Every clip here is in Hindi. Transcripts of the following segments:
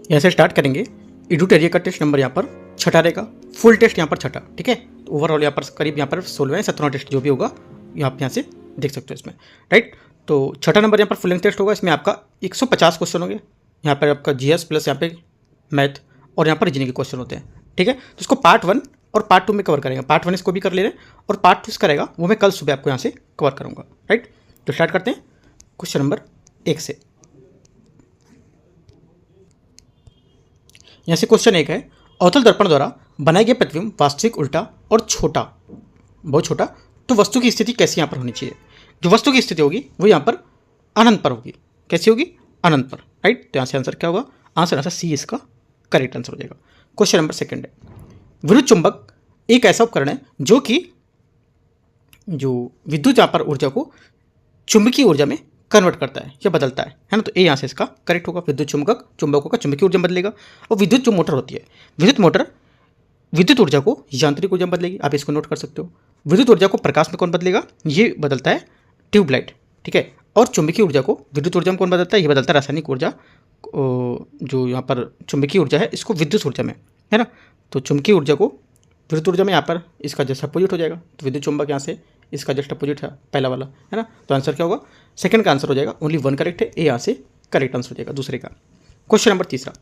यहाँ से स्टार्ट करेंगे। इडूटेरिया का टेस्ट नंबर यहाँ पर छठा रहेगा, फुल टेस्ट यहाँ पर छठा, ठीक है। तो ओवरऑल यहाँ पर करीब यहाँ पर 16 17 टेस्ट जो भी होगा आप यहाँ से देख सकते हो इसमें, राइट। तो छठा नंबर यहाँ पर फुल लेंथ टेस्ट होगा, इसमें आपका 150 क्वेश्चन होंगे। यहाँ पर आपका जीएस प्लस यहाँ पे मैथ और यहाँ पर रीजनिंग के क्वेश्चन होते हैं, ठीक है। तो इसको पार्ट 1 और पार्ट 2 में कवर करेंगे। पार्ट 1 इसको भी कर ले रहे हैं और पार्ट 2 इसका रहेगा वो मैं कल सुबह आपको यहाँ से कवर करूँगा, राइट। तो स्टार्ट करते हैं क्वेश्चन नंबर 1 से। यहाँ से क्वेश्चन 1 है, अवतल दर्पण द्वारा बनाए गए प्रतिबिंब वास्तविक, उल्टा और छोटा, बहुत छोटा, तो वस्तु की स्थिति कैसी यहाँ पर होनी चाहिए। जो वस्तु की स्थिति होगी वो यहाँ पर अनंत पर होगी। कैसी होगी? अनंत पर, राइट। तो यहाँ से आंसर क्या होगा? आंसर सी इसका करेक्ट आंसर हो जाएगा। क्वेश्चन नंबर 2 है, विद्युत चुंबक एक ऐसा उपकरण है जो कि विद्युत यहाँ पर ऊर्जा को चुंबकीय ऊर्जा में कन्वर्ट करता है या बदलता है ना। तो ए यहाँ से इसका करेक्ट होगा। विद्युत चुंबकों का चुंबकीय ऊर्जा बदलेगा। और विद्युत जो मोटर होती है, विद्युत मोटर विद्युत ऊर्जा को यांत्रिक ऊर्जा में बदलेगी। आप इसको नोट कर सकते हो। विद्युत ऊर्जा को प्रकाश में कौन बदलेगा? ये बदलता है ट्यूबलाइट, ठीक है। और चुंबकीय ऊर्जा को विद्युत ऊर्जा में कौन बदलता है? ये बदलता है रासायनिक ऊर्जा। जो यहाँ पर चुंबकीय ऊर्जा है इसको विद्युत ऊर्जा में, है ना। तो चुंबकीय ऊर्जा को विद्युत ऊर्जा में यहाँ पर इसका जस्ट अपोजिट हो जाएगा। तो विद्युत चुंबक यहाँ से इसका जस्ट अपोजिट है पहला वाला, है ना। तो आंसर क्या होगा? सेकंड का आंसर हो जाएगा। ओनली 1 करेक्ट है, ए यहाँ से करेक्ट आंसर हो जाएगा दूसरे का। क्वेश्चन नंबर 3,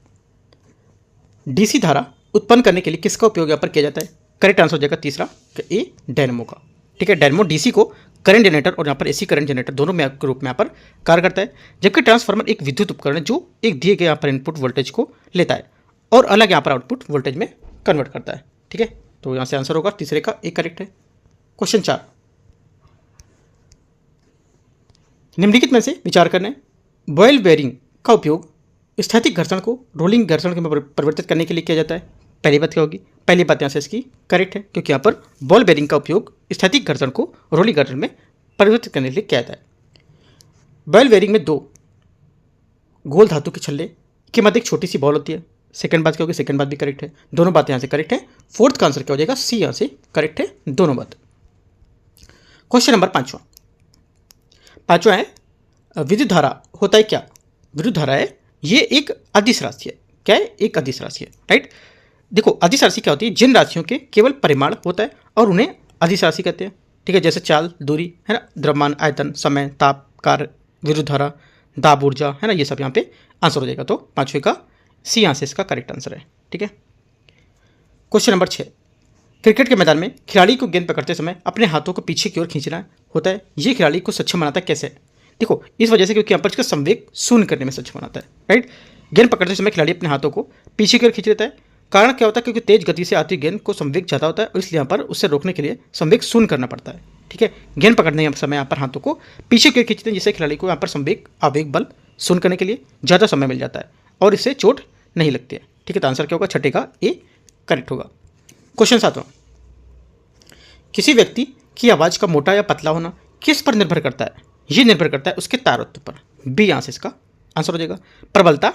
डीसी धारा उत्पन्न करने के लिए किसका उपयोग यहाँ पर किया जाता है? करेक्ट आंसर हो जाएगा तीसरा, ए डायनेमो का, ठीक है। डायनेमो डीसी को करंट जनरेटर और यहाँ पर एसी करंट जनरेटर दोनों में रूप में यहाँ पर कार्य करता है। जबकि ट्रांसफार्मर एक विद्युत उपकरण है जो एक दिए गए यहाँ पर इनपुट वोल्टेज को लेता है और अलग यहाँ पर आउटपुट वोल्टेज में कन्वर्ट करता है, ठीक है। तो यहाँ से आंसर होगा तीसरे का ए करेक्ट है। क्वेश्चन 4, निम्नलिखित में से विचार करने, बॉयल बेयरिंग का उपयोग स्थैतिक घर्षण को रोलिंग घर्षण में परिवर्तित करने के लिए किया जाता है। पहली बात क्या होगी? पहली बात यहाँ से इसकी करेक्ट है, क्योंकि यहाँ पर बॉल बेयरिंग का उपयोग स्थैतिक घर्षण को रोलिंग घर्षण में परिवर्तित करने के लिए किया जाता है। बॉयल बेयरिंग में 2 गोल धातु के छल्ले के मध्य एक छोटी सी बॉल होती है। सेकंड बात क्या होगी? सेकंड बात भी करेक्ट है, दोनों बातें यहाँ से करेक्ट है। फोर्थ का आंसर क्या हो जाएगा? सी यहाँ से करेक्ट है, दोनों बात। क्वेश्चन नंबर 5 है, विद्युत धारा होता है क्या? विद्युत धारा है ये एक अदिश राशि है। क्या है? एक अदिश राशि है, राइट। देखो अदिश राशि क्या होती है? जिन राशियों के केवल परिमाण होता है और उन्हें अदिश राशि कहते हैं, ठीक है। जैसे चाल, दूरी, है ना, द्रव्यमान, आयतन, समय, ताप, कार्य, विद्युत धारा, दाब, ऊर्जा, है ना, ये सब यहाँ पे आंसर हो जाएगा। तो 5वें का सी यहाँ से इसका करेक्ट आंसर है, ठीक है। क्वेश्चन नंबर 6, क्रिकेट के मैदान में खिलाड़ी को गेंद पकड़ते समय अपने हाथों को पीछे की ओर खींचना होता है। ये खिलाड़ी को सक्षम बनाता है कैसे? देखो इस वजह से, क्योंकि यहाँ पर इसका संवेग शून्य करने में सक्षम बनाता है, राइट। गेंद पकड़ते समय खिलाड़ी अपने हाथों को पीछे की ओर खींच लेता है। कारण क्या होता है? क्योंकि तेज गति से आती गेंद को संवेग ज़्यादा होता है और इसलिए यहाँ पर उससे रोकने के लिए संवेग शून्य करना पड़ता है, ठीक है। गेंद पकड़ने के समय यहाँ पर हाथों को पीछे की ओर खींचते हैं, जिससे खिलाड़ी को यहाँ पर संवेग आवेग बल शून्य करने के लिए ज़्यादा समय मिल जाता है और इससे चोट नहीं लगती है, ठीक है। तो आंसर क्या होगा? छठे का ए करेक्ट होगा। क्वेश्चन 7, किसी व्यक्ति की आवाज़ का मोटा या पतला होना किस पर निर्भर करता है? ये निर्भर करता है उसके तारत्व पर। बी यहाँ से इसका आंसर हो जाएगा। प्रबलता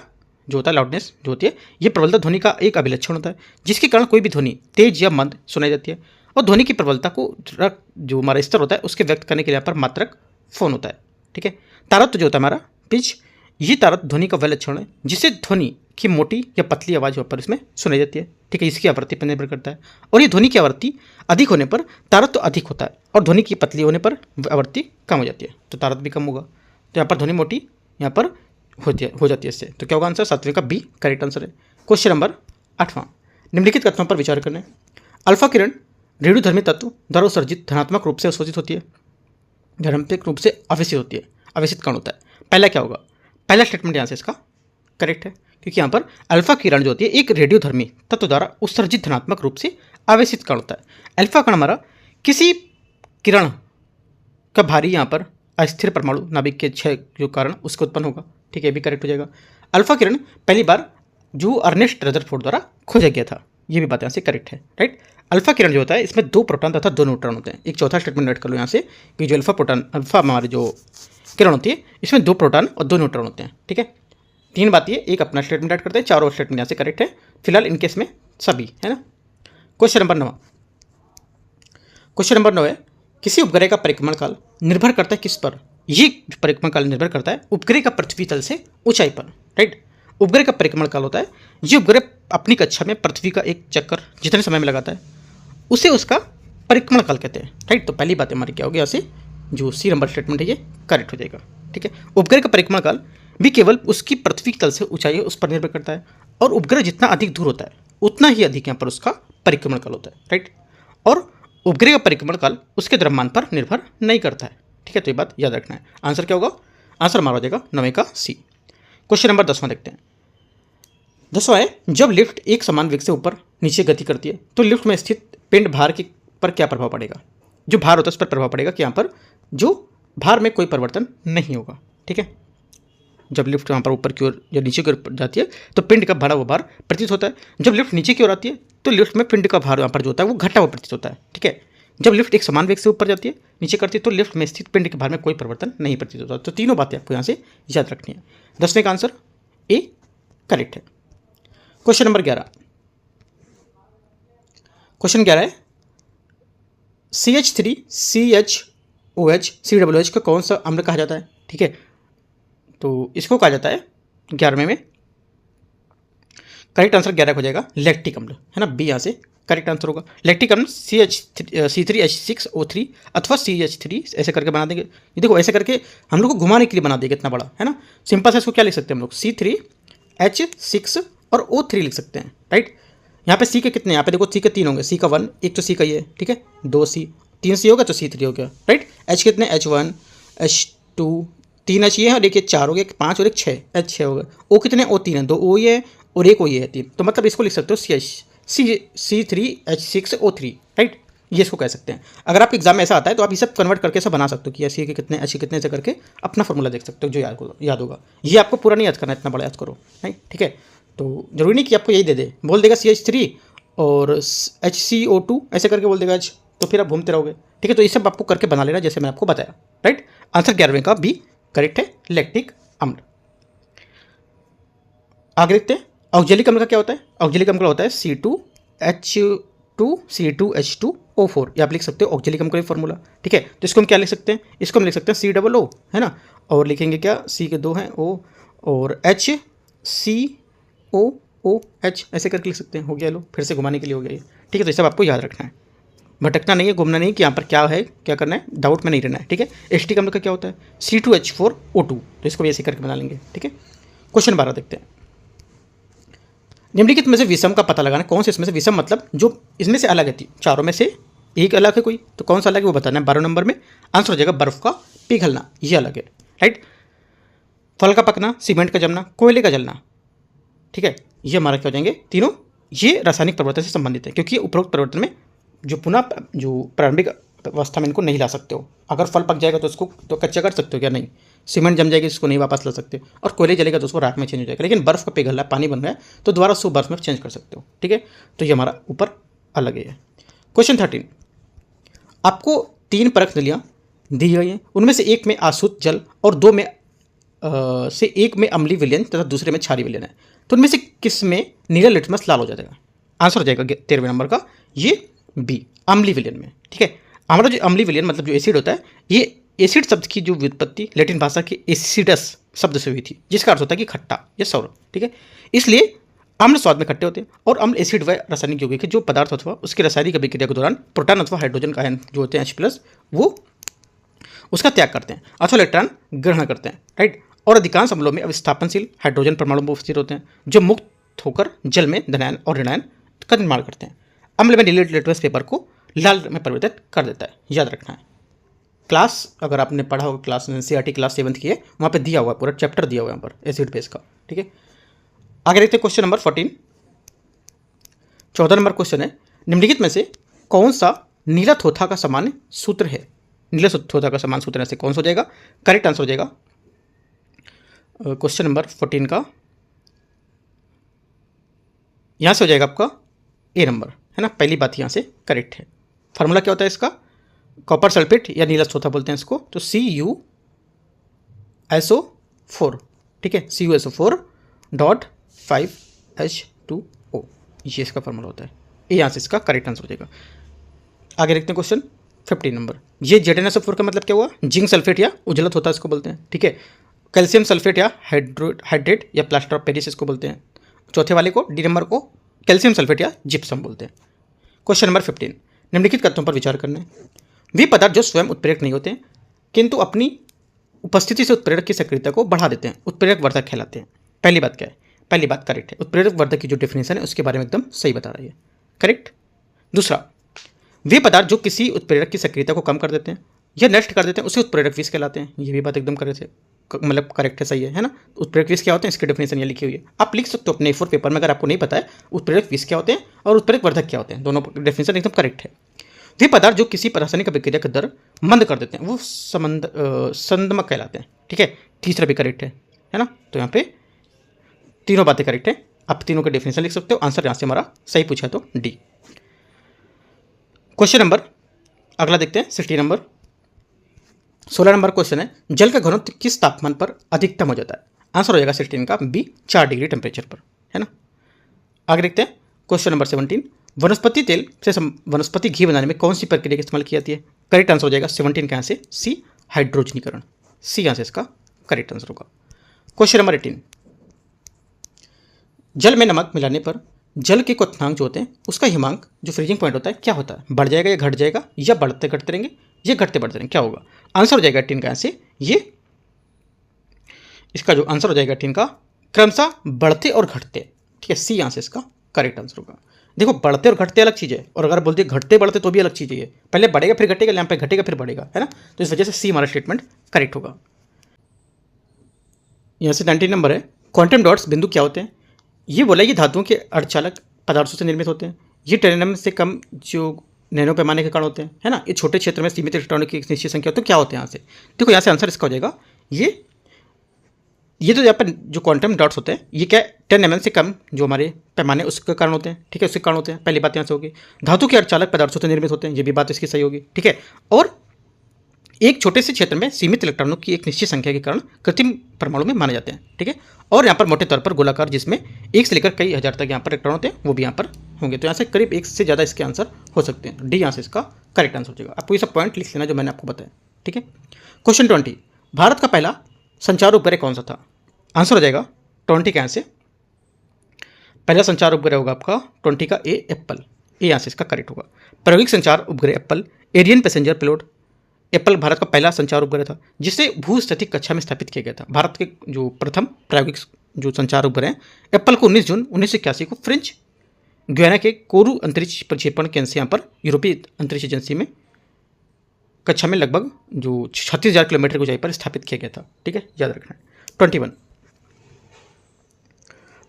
जो होता है, लाउडनेस जो होती है, ये प्रबलता ध्वनि का एक अभिलक्षण होता है जिसके कारण कोई भी ध्वनि तेज या मंद सुनाई जाती है। और ध्वनि की प्रबलता को जो हमारा स्तर होता है उसके व्यक्त करने के लिए यहाँ पर मात्रक फोन होता है, ठीक है। तारत्व जो होता है हमारा पिच, ये तारत्व ध्वनि का वह लक्षण है जिससे ध्वनि की मोटी या पतली आवाज़ यहाँ पर इसमें सुनाई जाती है, ठीक है। इसकी आवृत्ति पर निर्भर करता है और ये ध्वनि की आवृत्ति अधिक होने पर तारत्व अधिक होता है और ध्वनि की पतली होने पर आवृत्ति कम हो जाती है, तो तारत्व भी कम होगा। तो यहाँ पर ध्वनि मोटी यहाँ पर हो जाती है इससे। तो क्या होगा आंसर? 7वें का बी करेक्ट आंसर है। क्वेश्चन नंबर 8, निम्नलिखित कथनों पर विचार करना है। अल्फा किरण रेणुधर्मी तत्व द्वारा उत्सर्जित धनात्मक रूप से अवशोषित होती है, धनात्मक रूप से आवेशित होती है, आवेशित कण होता है। पहला क्या होगा? पहला स्टेटमेंट यहाँ से इसका करेक्ट है, क्योंकि यहाँ पर अल्फा किरण जो होती है एक रेडियोधर्मी तत्व द्वारा उत्सर्जित धनात्मक रूप से आवेशित कण होता है। अल्फा कण हमारा किसी किरण का भारी यहाँ पर अस्थिर परमाणु नाभिक के क्षय जो कारण उसके उत्पन्न होगा, ठीक है, भी करेक्ट हो जाएगा। अल्फा किरण पहली बार जो अर्नेस्ट रदरफोर्ड द्वारा खोजा गया था, ये भी बात यहाँ से करेक्ट है, राइट। अल्फा किरण जो होता है इसमें 2 प्रोटॉन तथा 2 न्यूट्रॉन होते हैं। एक चौथा स्टेटमेंट नोट कर लो यहाँ से कि जो अल्फा हमारी जो किरण होती है इसमें 2 प्रोटॉन और 2 न्यूट्रॉन होते हैं, ठीक है। 3 बात ये, एक अपना स्टेटमेंट ऐड करते हैं, 4 और स्टेटमेंट यहाँ से करेक्ट है फिलहाल इन केस में सभी, है ना। क्वेश्चन नंबर 9 है, किसी उपग्रह का परिक्रमण काल निर्भर करता है किस पर? ये परिक्रमण काल निर्भर करता है उपग्रह का पृथ्वी तल से ऊंचाई पर, राइट। उपग्रह का परिक्रमण काल होता है, ये उपग्रह अपनी कक्षा में पृथ्वी का एक चक्कर जितने समय में लगाता है उसे उसका परिक्रमण काल कहते हैं, राइट। तो पहली बात हमारी क्या होगी, यहाँ से जो सी नंबर स्टेटमेंट है ये करेक्ट हो जाएगा, ठीक है। उपग्रह का परिक्रमण काल भी केवल उसकी पृथ्वी तल से ऊंचाई है उस पर निर्भर करता है, और उपग्रह जितना अधिक दूर होता है उतना ही अधिक यहाँ पर उसका परिक्रमण काल होता है, राइट। और उपग्रह का परिक्रमण काल उसके द्रव्यमान पर निर्भर नहीं करता है, ठीक है। तो ये बात याद रखना है। आंसर क्या होगा, आंसर हमारा हो जाएगा 9 का सी। क्वेश्चन नंबर 10वां देखते हैं। 10वां है, जब लिफ्ट एक समान वेग से ऊपर नीचे गति करती है तो लिफ्ट में स्थित पिंड भार के पर क्या प्रभाव पड़ेगा। जो भार होता है उस पर प्रभाव पड़ेगा कि यहाँ पर जो भार में कोई परिवर्तन नहीं होगा, ठीक है। जब लिफ्ट यहाँ पर ऊपर की ओर या नीचे की ओर जाती है तो पिंड का बढ़ा हुआ भार प्रतीत होता है। जब लिफ्ट नीचे की ओर आती है तो लिफ्ट में पिंड का भार यहाँ पर जो होता है वो घटा हुआ प्रतीत होता है, ठीक है। जब लिफ्ट एक समान वेग से ऊपर जाती है नीचे करती है तो लिफ्ट में स्थित पिंड के भार में कोई परिवर्तन नहीं प्रतीत होता। तो तीनों बातें आपको यहाँ से याद रखनी है। 10वें का आंसर ए करेक्ट है। Question number 11। क्वेश्चन 11 है, CH3 CHOH COOH का कौन सा अम्ल कहा जाता है, ठीक है। तो इसको कहा जाता है 11वें में, करेक्ट आंसर 11 हो जाएगा लैक्टिक अम्ल, है ना। बी यहाँ से करेक्ट आंसर होगा। लैक्टिक अम्ल C3H6O3 अथवा CH3 ऐसे करके बना देंगे। ये देखो ऐसे करके हम लोग को घुमाने के लिए बना देंगे इतना बड़ा, है ना। सिंपल से इसको क्या लिख सकते हैं हम लोग, C3H6 और O3 लिख सकते हैं, राइट। यहाँ पे सी के कितने, यहाँ पे देखो सी के 3 होंगे, सी का 1, एक तो सी का ये, ठीक है, 2C, 3C होगा तो C3 हो गया, राइट। एच कितने, H1 H2 3 H ये है और एक 4 हो गया, 5 और एक 6 H6 हो गया। ओ कितने, O3 है, 2 O ये है और एक O ये है 3, तो मतलब इसको लिख सकते हो C3H6O3, राइट। ये इसको कह सकते हैं। अगर आप एग्जाम में ऐसा आता है तो आप ये सब कन्वर्ट करके सब बना सकते हो कि सी के कितने H के कितने से करके अपना फॉर्मूला देख सकते हो जो याद होगा। ये आपको पूरा नहीं याद करना, इतना बड़ा याद करो, राइट, ठीक है। तो जरूरी नहीं कि आपको यही दे दे, बोल देगा CH3 और HCO2 ऐसे करके बोल देगा H, तो फिर आप घूमते रहोगे, ठीक है। तो ये सब आपको करके बना लेना जैसे मैंने आपको बताया, राइट। आंसर 11वें का बी करेक्ट है, लैक्टिक अम्ल। आगे देखते हैं, ऑक्जेलिक अम्ल का क्या होता है। ऑक्जेलिक अम्ल होता है C2H2O4, ये आप लिख सकते हो ऑक्जेलिक अम्ल का फॉर्मूला, ठीक है। तो इसको हम क्या लिख सकते हैं, इसको हम लिख सकते हैं COO, है ना, और लिखेंगे क्या, C के 2 हैं O और HCOOH ऐसे करके लिख सकते हैं, हो गया। लो फिर से घुमाने के लिए हो गया ये, ठीक है। तो ये सब आपको याद रखना है, भटकना नहीं है, घूमना नहीं कि यहाँ पर क्या है क्या करना है, डाउट में नहीं रहना है, ठीक है। एसिटिक अम्ल का क्या होता है, C2H4O2, तो इसको भी ऐसे करके बना लेंगे, ठीक है। क्वेश्चन 12 देखते हैं। निम्नलिखित में से विषम का पता लगाना, कौन से इसमें से विषम मतलब जो इसमें से अलग है, चारों में से एक अलग है कोई, तो कौन सा अलग है वो बताना है। 12 नंबर में आंसर हो जाएगा बर्फ का पिघलना, ये अलग है, राइट। फल का पकना, सीमेंट का जमना, कोयले का जलना, ठीक है, ये हमारा क्या हो जाएंगे तीनों, ये रासायनिक परिवर्तन से संबंधित है, क्योंकि उपरोक्त परिवर्तन में जो पुनः जो प्रारंभिक अवस्था में इनको नहीं ला सकते हो। अगर फल पक जाएगा तो उसको तो कच्चा कर सकते हो क्या, नहीं। सीमेंट जम जाएगी उसको नहीं वापस ला सकते, और कोयले जलेगा तो उसको राख में चेंज हो जाएगा। लेकिन बर्फ का पिघल रहा है, पानी बन रहा है, तो दोबारा उसको बर्फ में चेंज कर सकते हो, ठीक है। तो ये हमारा ऊपर अलग है। क्वेश्चन 13, आपको 3 परख नलियाँ दी गई हैं, उनमें से एक में आसुत जल और 2 में से एक में अम्लीय विलयन तथा दूसरे में क्षारीय विलयन है, तो उनमें से किस में नीला लिटमस लाल हो जाएगा। आंसर हो जाएगा 13वें नंबर का ये बी, अम्लीय विलयन में, ठीक है। हमारा जो अम्लीय विलयन मतलब जो एसिड होता है, ये एसिड शब्द की जो व्युत्पत्ति लैटिन भाषा के एसिडस शब्द से हुई थी, जिसका अर्थ होता है कि खट्टा या सौर, ठीक है। इसलिए अम्ल स्वाद में खट्टे होते हैं और अम्ल एसिड व रासायनिक यौगिक है जो पदार्थ अथवा उसकी रासायनिक अभिक्रिया के दौरान प्रोटॉन अथवा हाइड्रोजन का आयन जो होते हैं H+, वो उसका त्याग करते हैं अथवा इलेक्ट्रॉन ग्रहण करते हैं, राइट। और अधिकांश अम्लों में अविस्थापनशील हाइड्रोजन परमाणु में उपस्थित होते हैं जो मुक्त होकर जल में धनायन और ऋणायन का निर्माण करते हैं। अम्ल में नीले लिटमस पेपर को लाल में परिवर्तित कर देता है, याद रखना है। क्लास अगर आपने पढ़ा होगा, क्लास CRT क्लास 7 की है, वहाँ पे दिया हुआ है, पूरा चैप्टर दिया हुआ है यहाँ पर एसिड बेस का, ठीक है। आगे देखते हैं क्वेश्चन नंबर 14, 14 नंबर क्वेश्चन है, निम्नलिखित में से कौन सा नीला थोथा का सामान्य सूत्र है। नीला थोथा का सामान्य सूत्र ऐसे कौन सा हो जाएगा, करेक्ट आंसर हो जाएगा क्वेश्चन नंबर 14 का यहाँ से हो जाएगा आपका ए नंबर, है ना। पहली बात यहाँ से करेक्ट है। फार्मूला क्या होता है इसका, कॉपर सल्फेट या नीला थोथा बोलते हैं इसको, तो CuSO4, ठीक है, CuSO4.5H2O, ये इसका फार्मूला होता है। ये यहाँ से इसका करेक्ट आंसर हो जाएगा। आगे देखते हैं क्वेश्चन 15 नंबर, ये ZnSO4 का मतलब क्या हुआ, जिंक सल्फेट या उजलत होता है इसको बोलते हैं, ठीक है। कैल्शियम सल्फेट या हाइड्रेट या प्लास्टर ऑफ पेरिस इसको बोलते हैं। चौथे वाले को, डी नंबर को, कैल्शियम सल्फेट या जिप्सम बोलते हैं। क्वेश्चन नंबर 15, निम्नलिखित तथ्यों पर विचार करना है। वे पदार्थ जो स्वयं उत्प्रेरक नहीं होते किंतु अपनी उपस्थिति से उत्प्रेरक की सक्रियता को बढ़ा देते हैं, उत्प्रेरक वर्धक कहलाते हैं। पहली बात क्या है? पहली बात करेक्ट है। उत्प्रेरक वर्धक की जो डेफिनेशन है उसके बारे में एकदम सही बता रही है, करेक्ट। दूसरा, वे पदार्थ जो किसी उत्प्रेरक की सक्रियता को कम कर देते हैं या नष्ट कर देते हैं उसे उत्प्रेरक विष कहलाते हैं। ये भी बात एकदम करेक्ट है, मतलब करेक्ट है, सही है ना। उत्प्रेरक विष क्या होते हैं इसकी डेफिनेशन ये लिखी हुई है, आप लिख सकते हो अपने A4 पेपर में अगर आपको नहीं पता है उत्प्रेरक विष क्या होते हैं और उत्प्रेरक वर्धक क्या होते हैं, दोनों डेफिनेशन एकदम करेक्ट है। वे पदार्थ जो किसी रासायनिक अभिक्रिया का दर मंद कर देते हैं वो संदमक कहलाते हैं, ठीक है। तीसरा भी करेक्ट है ना। तो यहाँ पे तीनों बातें करेक्ट है, आप तीनों के डेफिनेशन लिख सकते हो। आंसर यहाँ से हमारा सही पूछा है तो डी। क्वेश्चन नंबर अगला देखते हैं 16 नंबर। 16 नंबर क्वेश्चन है, जल का घनत्व किस तापमान पर अधिकतम हो जाता है? आंसर हो जाएगा 16 का बी, 4 डिग्री टेम्परेचर पर, है ना। आगे देखते हैं क्वेश्चन नंबर 17, वनस्पति तेल से वनस्पति घी बनाने में कौन सी प्रक्रिया का इस्तेमाल की जाती है? करेक्ट आंसर हो जाएगा 17 का यहाँ से सी, हाइड्रोजनीकरण। सी यहाँ से इसका करेक्ट आंसर होगा। क्वेश्चन नंबर 18, जल में नमक मिलाने पर जल के क्वथनांक जो होते हैं उसका हिमांक जो फ्रीजिंग पॉइंट होता है क्या होता है? बढ़ जाएगा या घट जाएगा या बढ़ते घटते रहेंगे ये घटते बढ़ते रहेंगे, क्या होगा? आंसर हो जाएगा 18 का यहाँ से ये, इसका जो आंसर हो जाएगा 18 का क्रमशः बढ़ते और घटते, ठीक है। सी यहाँ से इसका करेक्ट आंसर होगा। देखो बढ़ते और घटते अलग चीज़ है और अगर बोलते घटते बढ़ते तो भी अलग चीज़ है, पहले बढ़ेगा फिर घटेगा, यहाँ पे घटेगा फिर बढ़ेगा, है ना। तो इस वजह से सी हमारा स्टेटमेंट करेक्ट होगा। यहाँ से 19 नंबर है, क्वांटम डॉट्स बिंदु क्या होते हैं? ये बोला ये धातुओं के अर्धचालक पदार्थों से निर्मित होते हैं। ये टेरेनम से कम जो नैनो पैमाने के कण होते हैं, है ना। ये छोटे क्षेत्र में सीमित इलेक्ट्रॉनों की एक निश्चित संख्या, तो क्या होते हैं यहाँ से? देखो यहाँ से आंसर इसका हो जाएगा ये तो यहाँ पर जो क्वांटम डॉट्स होते हैं ये क्या 10 mm से कम जो हमारे पैमाने उसके कारण होते हैं, ठीक है, उसके कारण होते हैं। पहली बात यहाँ से होगी। धातु के अर्धचालक पदार्थों से निर्मित होते हैं, ये भी बात इसकी सही होगी, ठीक है। और एक छोटे से क्षेत्र में सीमित इलेक्ट्रॉनों की एक निश्चित संख्या के कारण कृत्रिम परमाणु में माने जाते हैं, ठीक है। और यहाँ पर मोटे तौर पर गोलाकार जिसमें एक से लेकर कई हजार तक यहाँ पर इलेक्ट्रॉन होते हैं वो भी यहाँ पर होंगे। तो यहाँ से करीब एक से ज़्यादा इसके आंसर हो सकते हैं। डी यहाँ से इसका करेक्ट आंसर हो जाएगा। आपको ये सब पॉइंट लिख लेना जो मैंने आपको बताया, ठीक है। क्वेश्चन 20, भारत का पहला संचार उपग्रह कौन सा था? आंसर हो जाएगा 20 का यहाँ से पहला संचार उपग्रह होगा आपका 20 का ए, एप्पल। ए यहाँ से इसका करेक्ट होगा। प्रायोगिक संचार उपग्रह APPLE, Ariane passenger payload. APPLE Bharat का पहला संचार उपग्रह था जिसे भूस्थितिक कक्षा में स्थापित किया गया था। भारत के जो प्रथम प्रायोगिक जो संचार उपग्रह एप्पल को 19 जून 1981 को फ्रेंच गुयाना के कोरू अंतरिक्ष प्रक्षेपण केंद्र से यहाँ पर यूरोपीय अंतरिक्ष एजेंसी में कक्षा में लगभग जो 36,000 किलोमीटर की ऊंचाई पर स्थापित किया गया था, ठीक है, याद रखना है।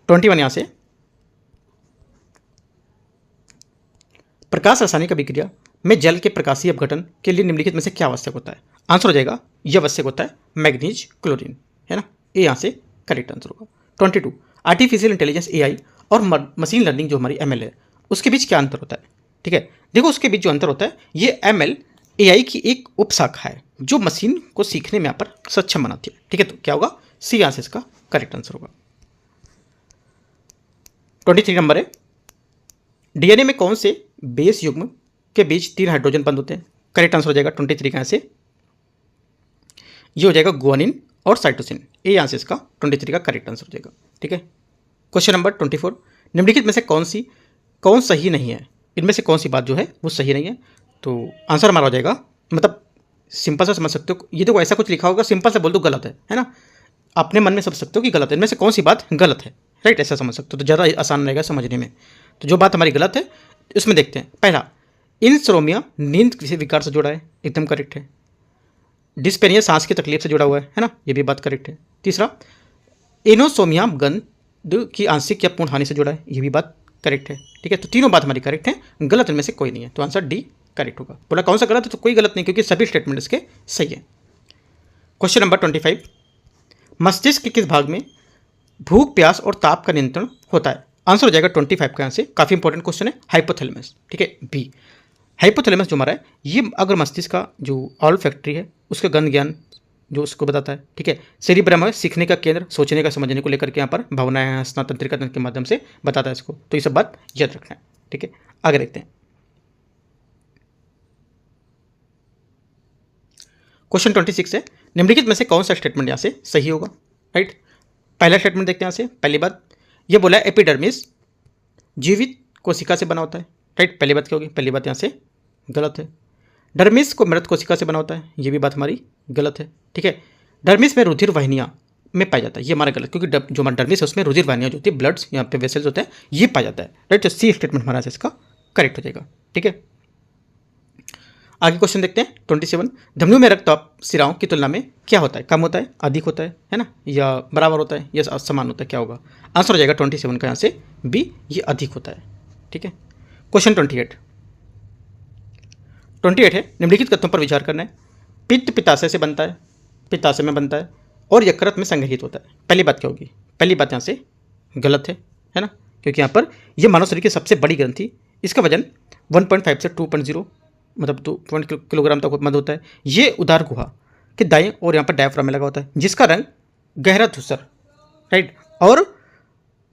21 यहाँ से प्रकाश रासायनिक अभिक्रिया में जल के प्रकाशीय अपघटन के लिए निम्नलिखित में से क्या आवश्यक होता है? आंसर हो जाएगा यह आवश्यक होता है मैग्नीज क्लोरीन, है ना। ए यहाँ से करेक्ट आंसर होगा। 22, आर्टिफिशियल इंटेलिजेंस AI और मशीन लर्निंग जो हमारी ML है उसके बीच क्या अंतर होता है? ठीक है, देखो उसके बीच जो अंतर होता है ये ML AI की एक उपशाखा है जो मशीन को सीखने में यहाँ पर सक्षम बनाती है, ठीक है। तो क्या होगा? सी यहाँ से इसका करेक्ट आंसर होगा। 23 नंबर है, DNA में कौन से बेस युग्म के बीच 3 हाइड्रोजन बंद होते हैं? करेक्ट आंसर हो जाएगा 23 का यहाँ से ये हो जाएगा गुआनिन और साइटोसिन। ए यहाँ से इसका 23 का करेक्ट आंसर हो जाएगा, ठीक है। क्वेश्चन नंबर 24, निम्नलिखित में से कौन सही नहीं है? इनमें से कौन सी बात जो है वो सही नहीं है? तो आंसर हमारा हो जाएगा, मतलब सिंपल सा समझ सकते हो, ये तो ऐसा कुछ लिखा होगा सिंपल से बोल दो गलत है ना। अपने मन में समझ सकते हो कि गलत है, इनमें से कौन सी बात गलत है, राइट, ऐसा समझ सकते हो तो ज़्यादा आसान रहेगा समझने में। तो जो बात हमारी गलत है उसमें देखते हैं। पहला, इंसोम्निया नींद किसी विकार से जुड़ा है, एकदम करेक्ट है। डिस्पेनिया सांस की तकलीफ से जुड़ा हुआ है ना, ये भी बात करेक्ट है। तीसरा, एनोसोमिया गंध की आंशिक या पूर्ण हानि से जुड़ा है, ये भी बात करेक्ट है, ठीक है। तो तीनों बात हमारी करेक्ट है, गलत इनमें से कोई नहीं है, तो आंसर डी करेक्ट होगा। बोला कौन सा गलत है? तो कोई गलत नहीं क्योंकि सभी स्टेटमेंट इसके सही है। क्वेश्चन नंबर 25, मस्तिष्क के किस भाग में भूख, प्यास और ताप का नियंत्रण होता है? आंसर हो जाएगा 25 का यहाँ से, काफ़ी इंपॉर्टेंट क्वेश्चन है, हाइपोथैलेमस, ठीक है, बी। हाइपोथैलेमस जो हमारा है ये अगर मस्तिष्क का जो ऑल फैक्ट्री है उसका गंध ज्ञान जो उसको बताता है, ठीक है। सेरिब्रम है सीखने का केंद्र, सोचने का समझने को लेकर के यहाँ पर भावनाएं, हंसना, तंत्रिका तंत्र के माध्यम से बताता है इसको, तो ये सब बात याद रखना है, ठीक है। आगे देखते हैं। क्वेश्चन 26 है, निम्नलिखित में से कौन सा स्टेटमेंट यहाँ से सही होगा, राइट। पहला स्टेटमेंट देखते हैं यहाँ से। पहली बात ये बोला है एपिडर्मिस जीवित कोशिका से बना होता है, राइट। पहली बात क्या होगी, पहली बात यहाँ से गलत है। डर्मिस को मृत कोशिका से बना होता है, ये भी बात हमारी गलत है, ठीक है। डर्मिस में रुधिर वाहिनियाँ में पाया जाता है, ये हमारा गलत, क्योंकि जो हमारा डर्मिस है उसमें रुधिर वाहिनियाँ जो होती है, ब्लड्स यहाँ पे वेसल्स होते हैं, ये पाया जाता है, राइट। तो सी स्टेटमेंट हमारा इसका करेक्ट हो जाएगा, ठीक है। आगे क्वेश्चन देखते हैं 27। धमनियों में रक्तचाप सिराओं की तुलना में क्या होता है, कम होता है, अधिक होता है ना, या बराबर होता है, या समान होता है, क्या होगा। आंसर हो जाएगा 27 का यहाँ से बी, ये अधिक होता है, ठीक है। क्वेश्चन 28 है, निम्नलिखित तत्वों पर विचार करना है। पित्त पित्ताशय से बनता है, पित्ताशय में बनता है, और यकृत में संग्रहित होता है। पहली बात क्या होगी, पहली बात यहाँ से गलत है ना, क्योंकि यहाँ पर यह मानव शरीर की सबसे बड़ी ग्रंथि, इसका वजन 1.5 से 2.0 मतलब 2 किलोग्राम तक मद होता है। ये उदार गुहा के दाएं और यहाँ पर डायफ्राम में लगा होता है, जिसका रंग गहरा धूसर, राइट। और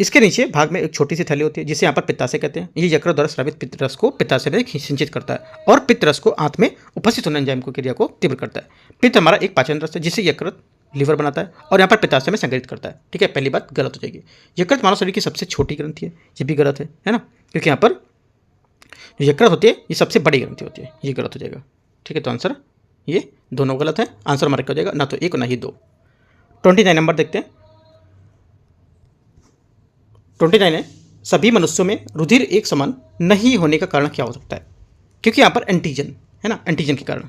इसके नीचे भाग में एक छोटी सी थैली होती है जिसे यहाँ पर पित्ताशय कहते हैं। ये यकृत द्वारा स्रावित पित्त रस को पित्ताशय में सिंचित करता है और पित्त रस को आंत में उपस्थित होने एंजाइम को क्रिया को तीव्र करता है। पित्त हमारा एक पाचन रस है जिसे यकृत लीवर बनाता है और यहाँ पर पित्ताशय में संग्रहित करता है, ठीक है। पहली बात गलत हो जाएगी। यकृत मानव शरीर की सबसे छोटी ग्रंथि है, ये भी गलत है ना, क्योंकि यहाँ पर जो यकृत होती है ये सबसे बड़ी ग्रंथि होती है, ये गलत हो जाएगा, ठीक है। तो आंसर ये दोनों गलत है, आंसर हमारा क्या हो जाएगा, ना तो एक और ना ही दो। 29 नंबर देखते हैं। 29 है, सभी मनुष्यों में रुधिर एक समान नहीं होने का कारण क्या हो सकता है, क्योंकि यहाँ पर एंटीजन है ना, एंटीजन के कारण।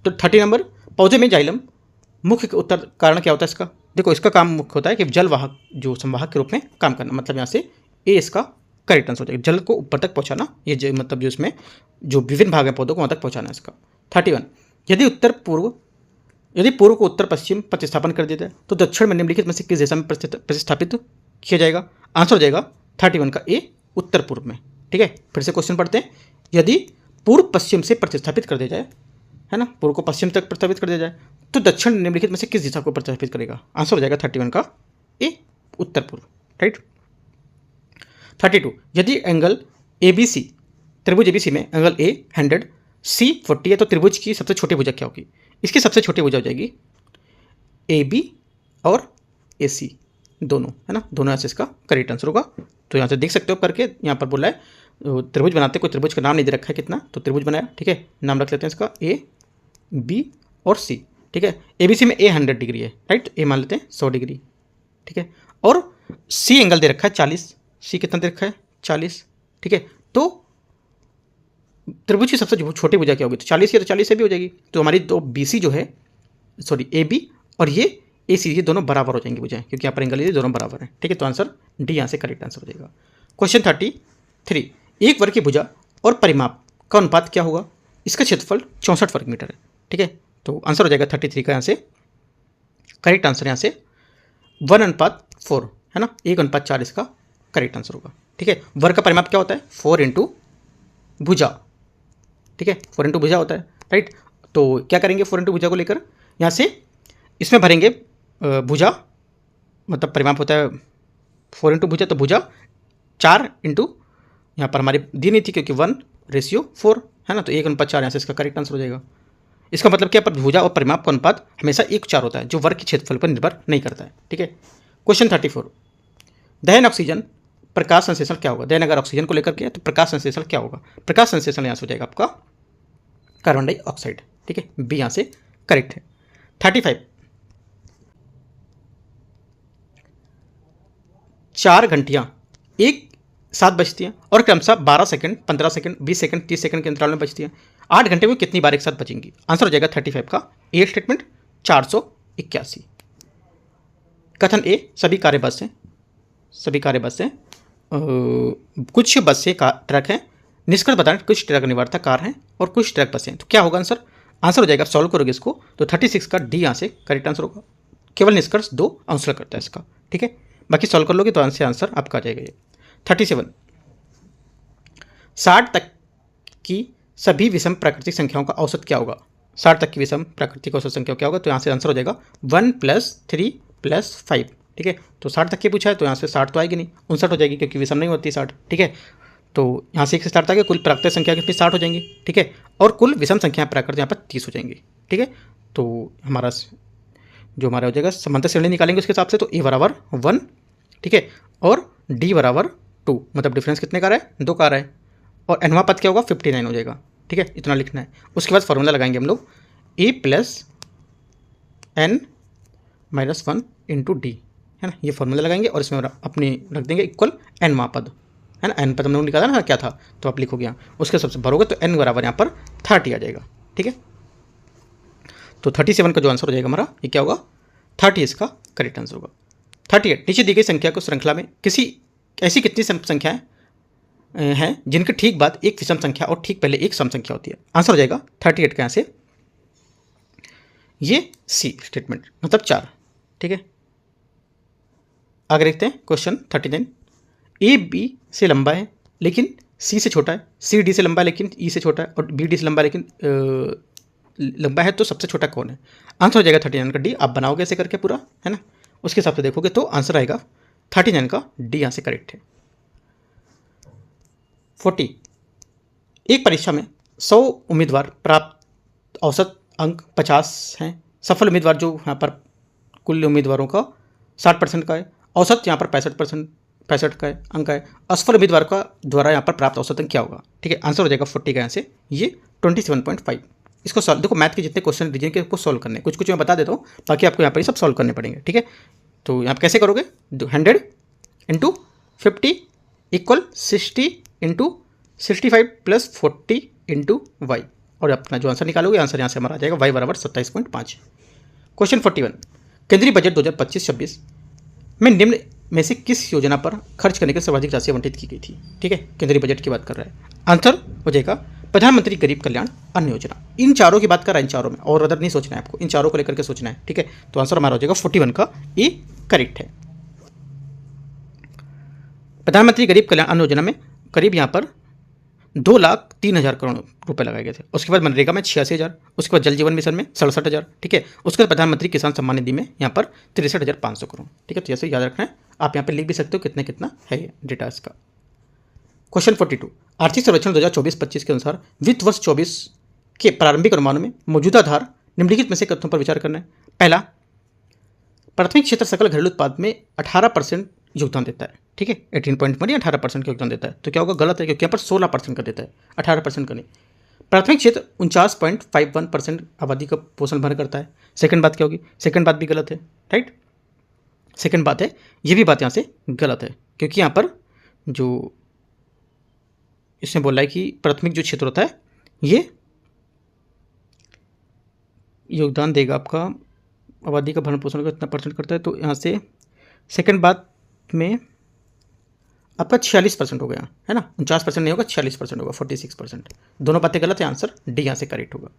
तो 30 नंबर, पौधे में जाइलम मुख्य उत्तर कारण क्या होता है इसका। देखो इसका काम मुख्य होता है कि जलवाहक जो संवाहक के रूप में काम करना, मतलब यहाँ से ए इसका करेक्ट आंसर हो जाएगा, जल को ऊपर तक पहुँचाना, ये मतलब जो इसमें जो विभिन्न भाग है पौधों को वहाँ तक पहुँचाना है इसका। 31, यदि पूर्व को उत्तर पश्चिम प्रतिस्थापन कर देता है तो दक्षिण में निम्नलिखित में से किस दिशा में प्रतिस्थापित किया जाएगा। आंसर हो जाएगा 31 का ए, उत्तर पूर्व में, ठीक है। फिर से क्वेश्चन पढ़ते हैं। यदि पूर्व पश्चिम से प्रतिस्थापित कर दिया जाए, है ना, पूर्व को पश्चिम तक प्रतिस्थापित कर दिया जाए तो दक्षिण निम्नलिखित में से किस दिशा को प्रतिस्थापित करेगा। आंसर हो जाएगा 31 का ए, उत्तर पूर्व, राइट। 32, यदि एंगल ABC त्रिभुज ABC में एंगल A 100 C 40 है तो त्रिभुज की सबसे छोटी भुजा क्या होगी। इसकी सबसे छोटी भुजा हो जाएगी AB और AC दोनों, है ना, दोनों ऐसे इसका करेक्ट आंसर होगा। तो यहाँ से देख सकते हो करके, यहाँ पर बोला है त्रिभुज बनाते, कोई त्रिभुज का नाम नहीं दे रखा है कितना, तो त्रिभुज बनाया, ठीक है। नाम रख लेते हैं इसका A B और C, ठीक है। ABC में A 100 डिग्री है, राइट, A मान लेते हैं 100 डिग्री, ठीक है। और C एंगल दे रखा है 40, C कितना दे रखा है 40, ठीक है। तो त्रिभुज की सबसे छोटी भुजा क्या होगी, तो 40 है तो 40 से भी हो जाएगी। तो हमारी दो BC जो है, सॉरी AB और ये AC, ये दोनों बराबर हो जाएंगे भुजाएं, क्योंकि यहाँ पर एंगल ये दोनों बराबर हैं, ठीक है। तो आंसर डी यहाँ से करेक्ट आंसर हो जाएगा। क्वेश्चन 33, एक वर्ग की भुजा और परिमाप का अनुपात क्या होगा। इसका क्षेत्रफल 64 वर्ग मीटर है, ठीक है। तो आंसर हो जाएगा 33 का यहाँ से करेक्ट आंसर, यहाँ से 1:4 है ना, 1:4 इसका करेक्ट आंसर होगा, ठीक है। वर्ग का परिमाप क्या होता है, 4 इंटू भुजा, ठीक है, 4 इंटू भुजा होता है, राइट। तो क्या करेंगे 4 इंटू भुजा को लेकर यहाँ से इसमें भरेंगे भुजा, मतलब परिमाप होता है 4 इंटू भुजा, तो भुजा 4 इंटू यहाँ पर हमारी दी नहीं थी क्योंकि 1:4 है ना, तो 1:4 यहाँ से इसका करेक्ट आंसर हो जाएगा। इसका मतलब क्या, पर भुजा और परिमाप का अनुपात हमेशा 1:4 होता है, जो वर्ग के क्षेत्रफल पर निर्भर नहीं करता है, ठीक है। क्वेश्चन 34, दहन ऑक्सीजन प्रकाश संश्लेषण क्या होगा। दहन अगर ऑक्सीजन को लेकर के तो प्रकाश संश्लेषण क्या होगा। प्रकाश संश्लेषण यहाँ से हो जाएगा आपका कार्बन डाइऑक्साइड, ठीक है, बी यहाँ से करेक्ट है। 35, 4 घंटियाँ एक साथ बजती हैं और क्रमशः 12 सेकंड, 15 सेकंड, 20 सेकंड, 30 सेकंड के अंतराल में बजती हैं। 8 घंटे में कितनी बार एक साथ बजेंगी। आंसर हो जाएगा 35 का ए स्टेटमेंट 481। कथन ए, सभी कार्य बस हैं, सभी कार्य बस हैं, कुछ बसें का ट्रक हैं। निष्कर्ष बताएं, कुछ ट्रक निवार्ता कार हैं और कुछ ट्रक बसें, तो क्या होगा आंसर। आंसर हो जाएगा, सॉल्व करोगे इसको तो 36 का डी यहाँ से करेक्ट आंसर होगा। केवल निष्कर्ष 2 आंसर करता है इसका, ठीक है, बाकी सॉल्व कर लोगे तो आंसर आपका आ जाएगा ये। 37, 60 तक की सभी विषम प्राकृतिक संख्याओं का औसत क्या होगा। 60 तक की विषम प्राकृतिक औसत संख्या क्या होगा, तो यहाँ से आंसर हो जाएगा 1 + 3 + 5, ठीक है। तो 60 तक की पूछा है तो यहाँ से 60 तो आएगी नहीं, 59 हो जाएगी क्योंकि विषम नहीं होती 60, ठीक है। तो यहाँ से 1 से 60 तक कुल प्राकृतिक संख्या कितनी 60 हो जाएंगी, ठीक है, और कुल विषम संख्या प्राकृतिक यहाँ पर 30 हो जाएंगी, ठीक है। तो हमारा जो हमारा हो जाएगा समांतर श्रेणी निकालेंगे उसके हिसाब से, तो ए बराबर 1, ठीक है, और डी बराबर 2, मतलब डिफरेंस कितने का आ रहा है, 2 का आ रहा है, और एनवा पद क्या होगा 59 हो जाएगा, ठीक है, इतना लिखना है। उसके बाद फॉर्मूला लगाएंगे हम लोग A plus N minus 1 into D, है ना, ये फॉर्मूला लगाएंगे और इसमें अपने रख देंगे इक्वल एनवा पद, है ना, एन पद हम लोग निकाला ना क्या था, तो आप लिखोगे यहाँ, उसके सबसे भरोगे तो एन बराबर यहाँ पर 30 आ जाएगा, ठीक है। तो 37 का जो आंसर हो जाएगा हमारा ये क्या होगा, 30 इसका करेक्ट आंसर होगा। 38, नीचे दी गई संख्या को श्रृंखला में किसी ऐसी कितनी संख्याएं हैं जिनके ठीक बाद एक विषम संख्या और ठीक पहले एक सम संख्या होती है। आंसर हो जाएगा 38 का यहाँ से ये सी स्टेटमेंट, मतलब 4, ठीक है। आगे देखते हैं क्वेश्चन 39। ए बी से लंबा है लेकिन सी से छोटा है, सी डी से लंबा है लेकिन ई से छोटा है, और बी डी से लंबा है लेकिन लंबा है, तो सबसे छोटा कौन है। आंसर हो जाएगा 39 का डी। आप बनाओगे ऐसे करके पूरा, है ना, उसके हिसाब से देखोगे तो आंसर आएगा 39 का डी यहाँ से करेक्ट है। 40, एक परीक्षा में 100 उम्मीदवार, प्राप्त औसत अंक 50 हैं। सफल उम्मीदवार जो यहाँ पर कुल उम्मीदवारों का 60% का है, औसत यहाँ पर 65 का है अंक है। असफल उम्मीदवार का द्वारा यहाँ पर प्राप्त औसत अंक क्या होगा, ठीक है। आंसर हो जाएगा 40 का यहाँ से ये 27.5। इसको सॉल्व, देखो मैथ के जितने क्वेश्चन रीजन के सॉल्व करने, कुछ कुछ मैं बता देता हूँ, बाकी आपको यहाँ पर ये सब सॉल्व करने पड़ेंगे, ठीक है। तो यहाँ पर कैसे करोगे, 100 into 50 equal 60 into 65 plus 40 into Y, और अपना जो आंसर निकालोगे आंसर यहाँ से हमारा आ जाएगा वाई बराबर 27.5। क्वेश्चन 41, केंद्रीय बजट 2025-26 में निम्न में से किस योजना पर खर्च करने की सर्वाधिक राशि आवंटित की गई थी, ठीक है। केंद्रीय बजट की बात कर रहा है। आंसर हो जाएगा प्रधानमंत्री गरीब कल्याण अन्न योजना। इन चारों की बात कर रहा है, इन चारों में, और अदर नहीं सोचना है आपको, इन चारों को लेकर के सोचना है, ठीक है। तो आंसर हमारा हो जाएगा 41 का ए करेक्ट है। प्रधानमंत्री गरीब कल्याण अन्न योजना में करीब यहाँ पर 2,03,000 करोड़ रुपए लगाए गए थे। उसके बाद मनरेगा में 86,000, उसके बाद जल जीवन मिशन में 67,000, ठीक है। उसके बाद प्रधानमंत्री किसान सम्मान निधि में यहाँ पर 63,500 करोड़, ठीक है। तो जैसे याद रखना है, आप यहाँ पर लिख भी सकते हो कितना कितना है ये डेटा इसका। क्वेश्चन 42, आर्थिक सर्वेक्षण 2024-25 के अनुसार वित्त वर्ष 24 के प्रारंभिक अनुमानों में मौजूदा धार निम्नलिखित में से कथनों पर विचार करना है। पहला, प्राथमिक क्षेत्र सकल घरेलू उत्पाद में 18% योगदान देता है, ठीक है। 18.1 या 18% का योगदान देता है, तो क्या होगा, गलत है, क्योंकि यहाँ पर 16% का देता है, 18% का नहीं। प्राथमिक क्षेत्र 49.51% आबादी का पोषण भर करता है। सेकंड बात क्या होगी, सेकंड बात भी गलत है, राइट। सेकंड बात है, ये भी बात यहाँ से गलत है, क्योंकि यहाँ पर जो इसने बोला है कि प्राथमिक जो क्षेत्र होता है ये योगदान देगा आपका आबादी का भरण पोषण का इतना परसेंट करता है, तो यहाँ से सेकंड बात में आपका 46% हो गया, है ना। 49% नहीं होगा, 46% होगा, 46%। दोनों बातें गलत है, आंसर डी यहाँ से करेक्ट होगा।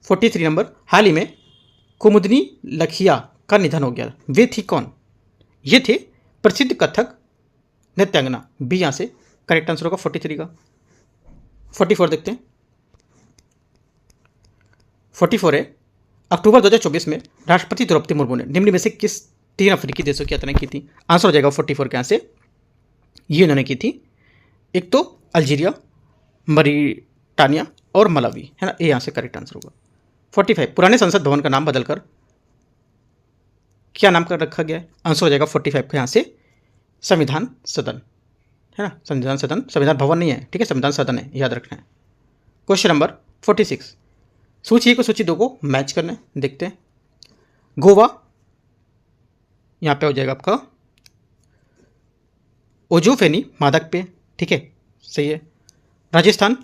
43 नंबर, हाल ही में कुमुदनी लखिया का निधन हो गया, वे थी कौन। ये थे प्रसिद्ध कथक नृत्यांगना, बी यहाँ से करेक्ट आंसर होगा 43 का। 44 देखते हैं। 44 है, अक्टूबर 2024 में राष्ट्रपति द्रौपदी मुर्मू ने निम्न में से किस 3 अफ्रीकी देशों की यात्रा की थी। आंसर हो जाएगा 44 के यहाँ से ये उन्होंने की थी, एक तो अल्जीरिया, मरीटानिया और मलावी, है ना, ये यहाँ से करेक्ट आंसर होगा। 45, पुराने संसद भवन का नाम बदलकर क्या नाम कर रखा गया है। आंसर हो जाएगा 45 का यहाँ से संविधान सदन, है ना, संविधान सदन, संविधान भवन नहीं है, ठीक है, संविधान सदन है, याद रखना है। क्वेश्चन नंबर 46, सूची 1 और सूची 2 को मैच करना है, देखते हैं। गोवा यहाँ पे हो जाएगा आपका ओजोफेनी मादक पेय, ठीक है, सही है। राजस्थान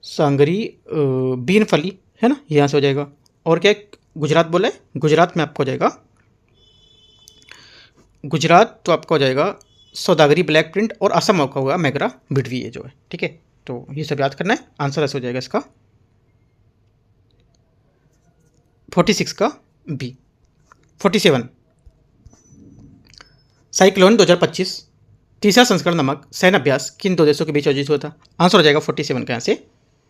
सांगरी बीन फली, है ना, यहाँ से हो जाएगा। और क्या गुजरात बोला है, गुजरात में आपको हो जाएगा, गुजरात तो आपका हो जाएगा सौदागरी ब्लैक प्रिंट, और असम आपका होगा मैगरा बिडवी, ये जो है, ठीक है। तो ये सब याद करना है, आंसर ऐसे हो जाएगा इसका 46 का बी। 47, साइक्लोन 2025 तीसरा संस्करण नामक सैन्य अभ्यास किन 2 देशों के बीच आयोजित हुआ था। आंसर हो जाएगा 47 का यहाँ से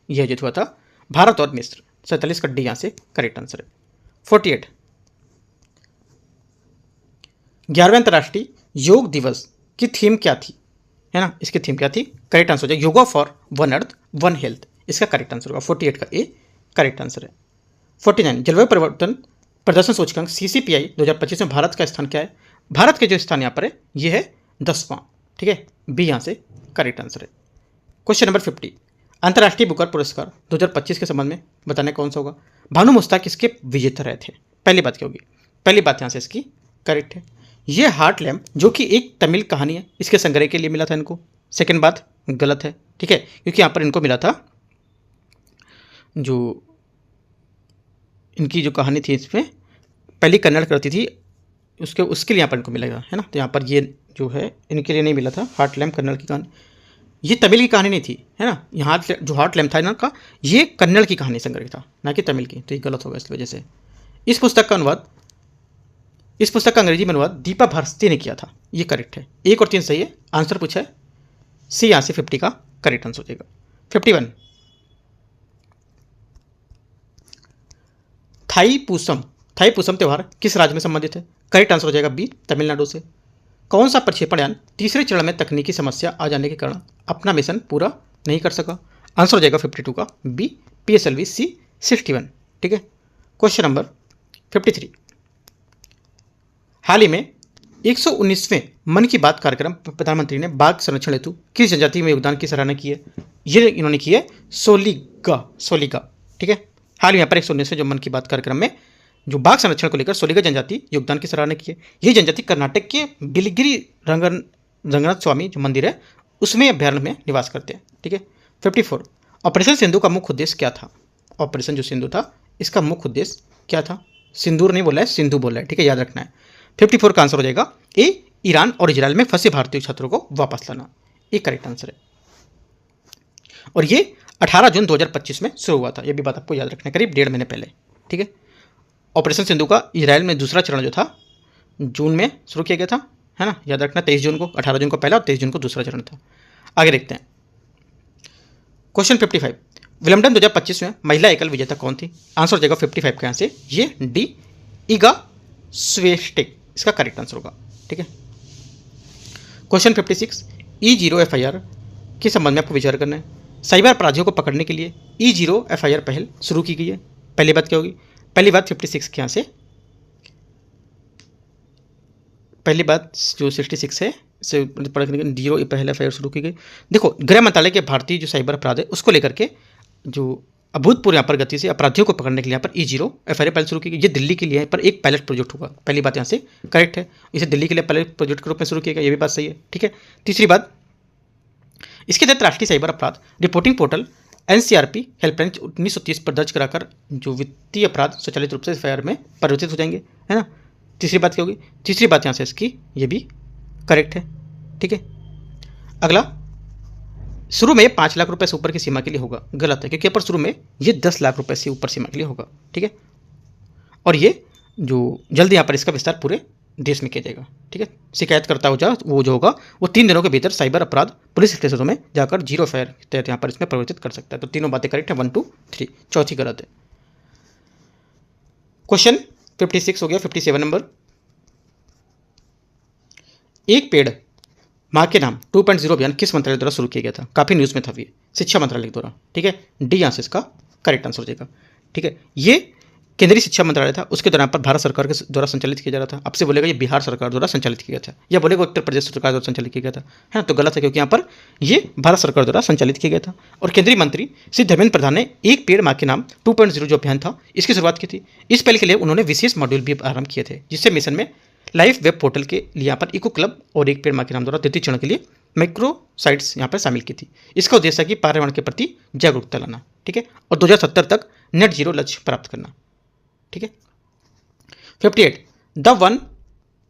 यह आयोजित हुआ था भारत और मिस्र। 47 का डी यहाँ से करेक्ट आंसर है। 48, 11वें अंतर्राष्ट्रीय योग दिवस की थीम क्या थी, है ना, इसकी थीम क्या थी, करेक्ट आंसर हो जाएगा yoga for one earth one health, इसका करेक्ट आंसर होगा 48 का ए करेक्ट आंसर है। 49 जलवायु परिवर्तन प्रदर्शन सूचकांक CCPI 2025 में भारत का स्थान क्या है? भारत के जो स्थान यहाँ पर है ये है 10वां। ठीक है, बी यहाँ से करेक्ट आंसर है। क्वेश्चन नंबर 50 अंतर्राष्ट्रीय बुकर पुरस्कार 2025 के संबंध में बताने कौन सा होगा? भानु मुश्ताक इसके विजेता रहे थे। पहली बात क्या होगी? पहली बात यहाँ से इसकी करेक्ट है। ये हार्ट लैम्प जो कि एक तमिल कहानी है, इसके संग्रह के लिए मिला था इनको। सेकंड बात गलत है, ठीक है, क्योंकि यहाँ पर इनको मिला था जो इनकी जो कहानी थी इसमें पहली कन्नड़ करती थी उसके लिए यहाँ पर इनको मिलेगा, है ना। तो यहाँ पर ये जो है इनके लिए नहीं मिला था हार्ट लैम्प कन्नड़ की कहानी, ये तमिल की कहानी नहीं थी, है ना। यहाँ जो हार्ट लैम्प था ना का ये कन्नड़ की कहानी संग्रह था, ना कि तमिल की। तो ये गलत होगा इस वजह से। इस पुस्तक का अंग्रेजी में अनुवाद दीपा भारती ने किया था, ये करेक्ट है। 1 और 3 सही है। आंसर पूछा है सी, यहाँ से 50 का करेक्ट आंसर हो जाएगा। 51 थाईपुसम त्यौहार किस राज्य में संबंधित है? करेक्ट आंसर हो जाएगा बी, तमिलनाडु से। कौन सा प्रक्षेपण यान तीसरे चरण में तकनीकी समस्या आ जाने के कारण अपना मिशन पूरा नहीं कर सका? आंसर हो जाएगा 52 का बी, PSLV C61। ठीक है। क्वेश्चन नंबर 53 हाल ही में 119वें मन की बात कार्यक्रम प्रधानमंत्री ने बाघ संरक्षण हेतु किस जनजाति में योगदान की सराहना की है? ये इन्होंने की है सोलिगा। ठीक है, हाल ही यहाँ पर 119वें जो मन की बात कार्यक्रम में जो बाघ संरक्षण को लेकर सोलिगा जनजाति योगदान की सराहना की है। ये जनजाति कर्नाटक के बिलिगिरी रंगनाथ स्वामी जो मंदिर है उसमें अभ्यारण्य में निवास करते हैं। ठीक है। 54 ऑपरेशन सिंधु का मुख्य उद्देश्य क्या था? ऑपरेशन जो सिंधु था इसका मुख्य उद्देश्य क्या था? सिंदूर नहीं बोला है, सिंधु बोला है। ठीक है, याद रखना है। 54 का आंसर हो जाएगा ए, ईरान और इजराइल में फंसे भारतीय छात्रों को वापस लाना। ये करेक्ट आंसर है। और ये 18 जून 2025 में शुरू हुआ था, ये भी बात आपको याद रखना है, करीब 1.5 महीने पहले। ठीक है। ऑपरेशन सिंधु का इजराइल में दूसरा चरण जो था जून में शुरू किया गया था, है ना, याद रखना। 23 जून को, 18 जून को पहला और 23 जून को दूसरा चरण था। आगे देखते हैं क्वेश्चन 55 विलम्बडन 2025 में महिला एकल विजेता कौन थी? आंसर हो जाएगा 55 का यहाँ से ये डी, ईगा स्वेस्टेक इसका करेक्ट आंसर होगा। ठीक है। क्वेश्चन 56 E0 FIR के संबंध में आपको विचार करना है। साइबर अपराधियों को पकड़ने के लिए E0 FIR पहल शुरू की गई है। पहली बात क्या होगी? पहली बात 56 के यहाँ से, पहली बात जो 66 है से पढ़ने के जीरो पहले FIR शुरू की गई। देखो, गृह मंत्रालय के भारतीय जो साइबर अपराध है उसको लेकर के जो अभूतपूर्व यहाँ पर गति से अपराधियों को पकड़ने के लिए यहाँ पर E0 FIR पहले शुरू की गई। ये दिल्ली के लिए यहाँ पर एक पायलट प्रोजेक्ट होगा। पहली बात यहाँ से करेक्ट है, इसे दिल्ली के लिए पायलट प्रोजेक्ट के रूप में शुरू किया गया, ये भी बात सही है। ठीक है। तीसरी बात, इसके तहत राष्ट्रीय साइबर अपराध रिपोर्टिंग पोर्टल NCRP हेल्पलाइन 1930 पर दर्ज कराकर जो वित्तीय अपराध स्वचालित रूप से FIR में परिवर्तित हो जाएंगे, है ना। तीसरी बात क्या होगी? तीसरी बात यहाँ से इसकी ये भी करेक्ट है। ठीक है। अगला, शुरू में 5 लाख रुपए से ऊपर की सीमा के लिए होगा, गलत है, क्योंकि यहाँ पर शुरू में ये 10 लाख रुपए से ऊपर सीमा के लिए होगा। ठीक है। और ये जो जल्दी यहाँ पर इसका विस्तार पूरे देश में किया जाएगा। ठीक है। शिकायतकर्ता वो जो होगा वो 3 दिनों के भीतर साइबर अपराध पुलिस स्टेशनों में जाकर जीरो FIR के तहत यहाँ पर इसमें परिवर्तित कर सकता है। तो तीनों बातें करेक्ट है, 1 2 3, चौथी गलत है। क्वेश्चन 56 हो गया। 57 नंबर, एक पेड़ माँ के नाम 2.0 अभियान किस मंत्रालय द्वारा शुरू किया गया था? काफी न्यूज में था ये, शिक्षा मंत्रालय द्वारा। ठीक है, डी यहाँ से इसका करेक्ट आंसर हो जाएगा। ठीक है, ये केंद्रीय शिक्षा मंत्रालय था, उसके दौरान पर भारत सरकार के द्वारा संचालित किया जा रहा था। आपसे बोलेगा ये बिहार सरकार द्वारा संचालित किया गया था, या बोलेगा उत्तर प्रदेश सरकार द्वारा संचालित किया गया था, है ना। तो गलत है, क्योंकि यहाँ पर ये भारत सरकार द्वारा संचालित किया गया था। और केंद्रीय मंत्री श्री धर्मेंद्र प्रधान ने एक पेड़ माँ के नाम 2.0 जो अभियान था इसकी शुरुआत की थी। इस पहल के लिए उन्होंने विशेष मॉड्यूल भी आरंभ किए थे, जिससे मिशन में लाइव वेब पोर्टल के लिए यहाँ पर इको क्लब और एक पेड़ माँ के नाम द्वारा द्वितीय चरण के लिए माइक्रो साइट्स यहाँ पर शामिल की थी। इसका उद्देश्य है कि पर्यावरण के प्रति जागरूकता लाना। ठीक है। और 2070 तक नेट जीरो लक्ष्य प्राप्त करना। ठीक है। 58 the one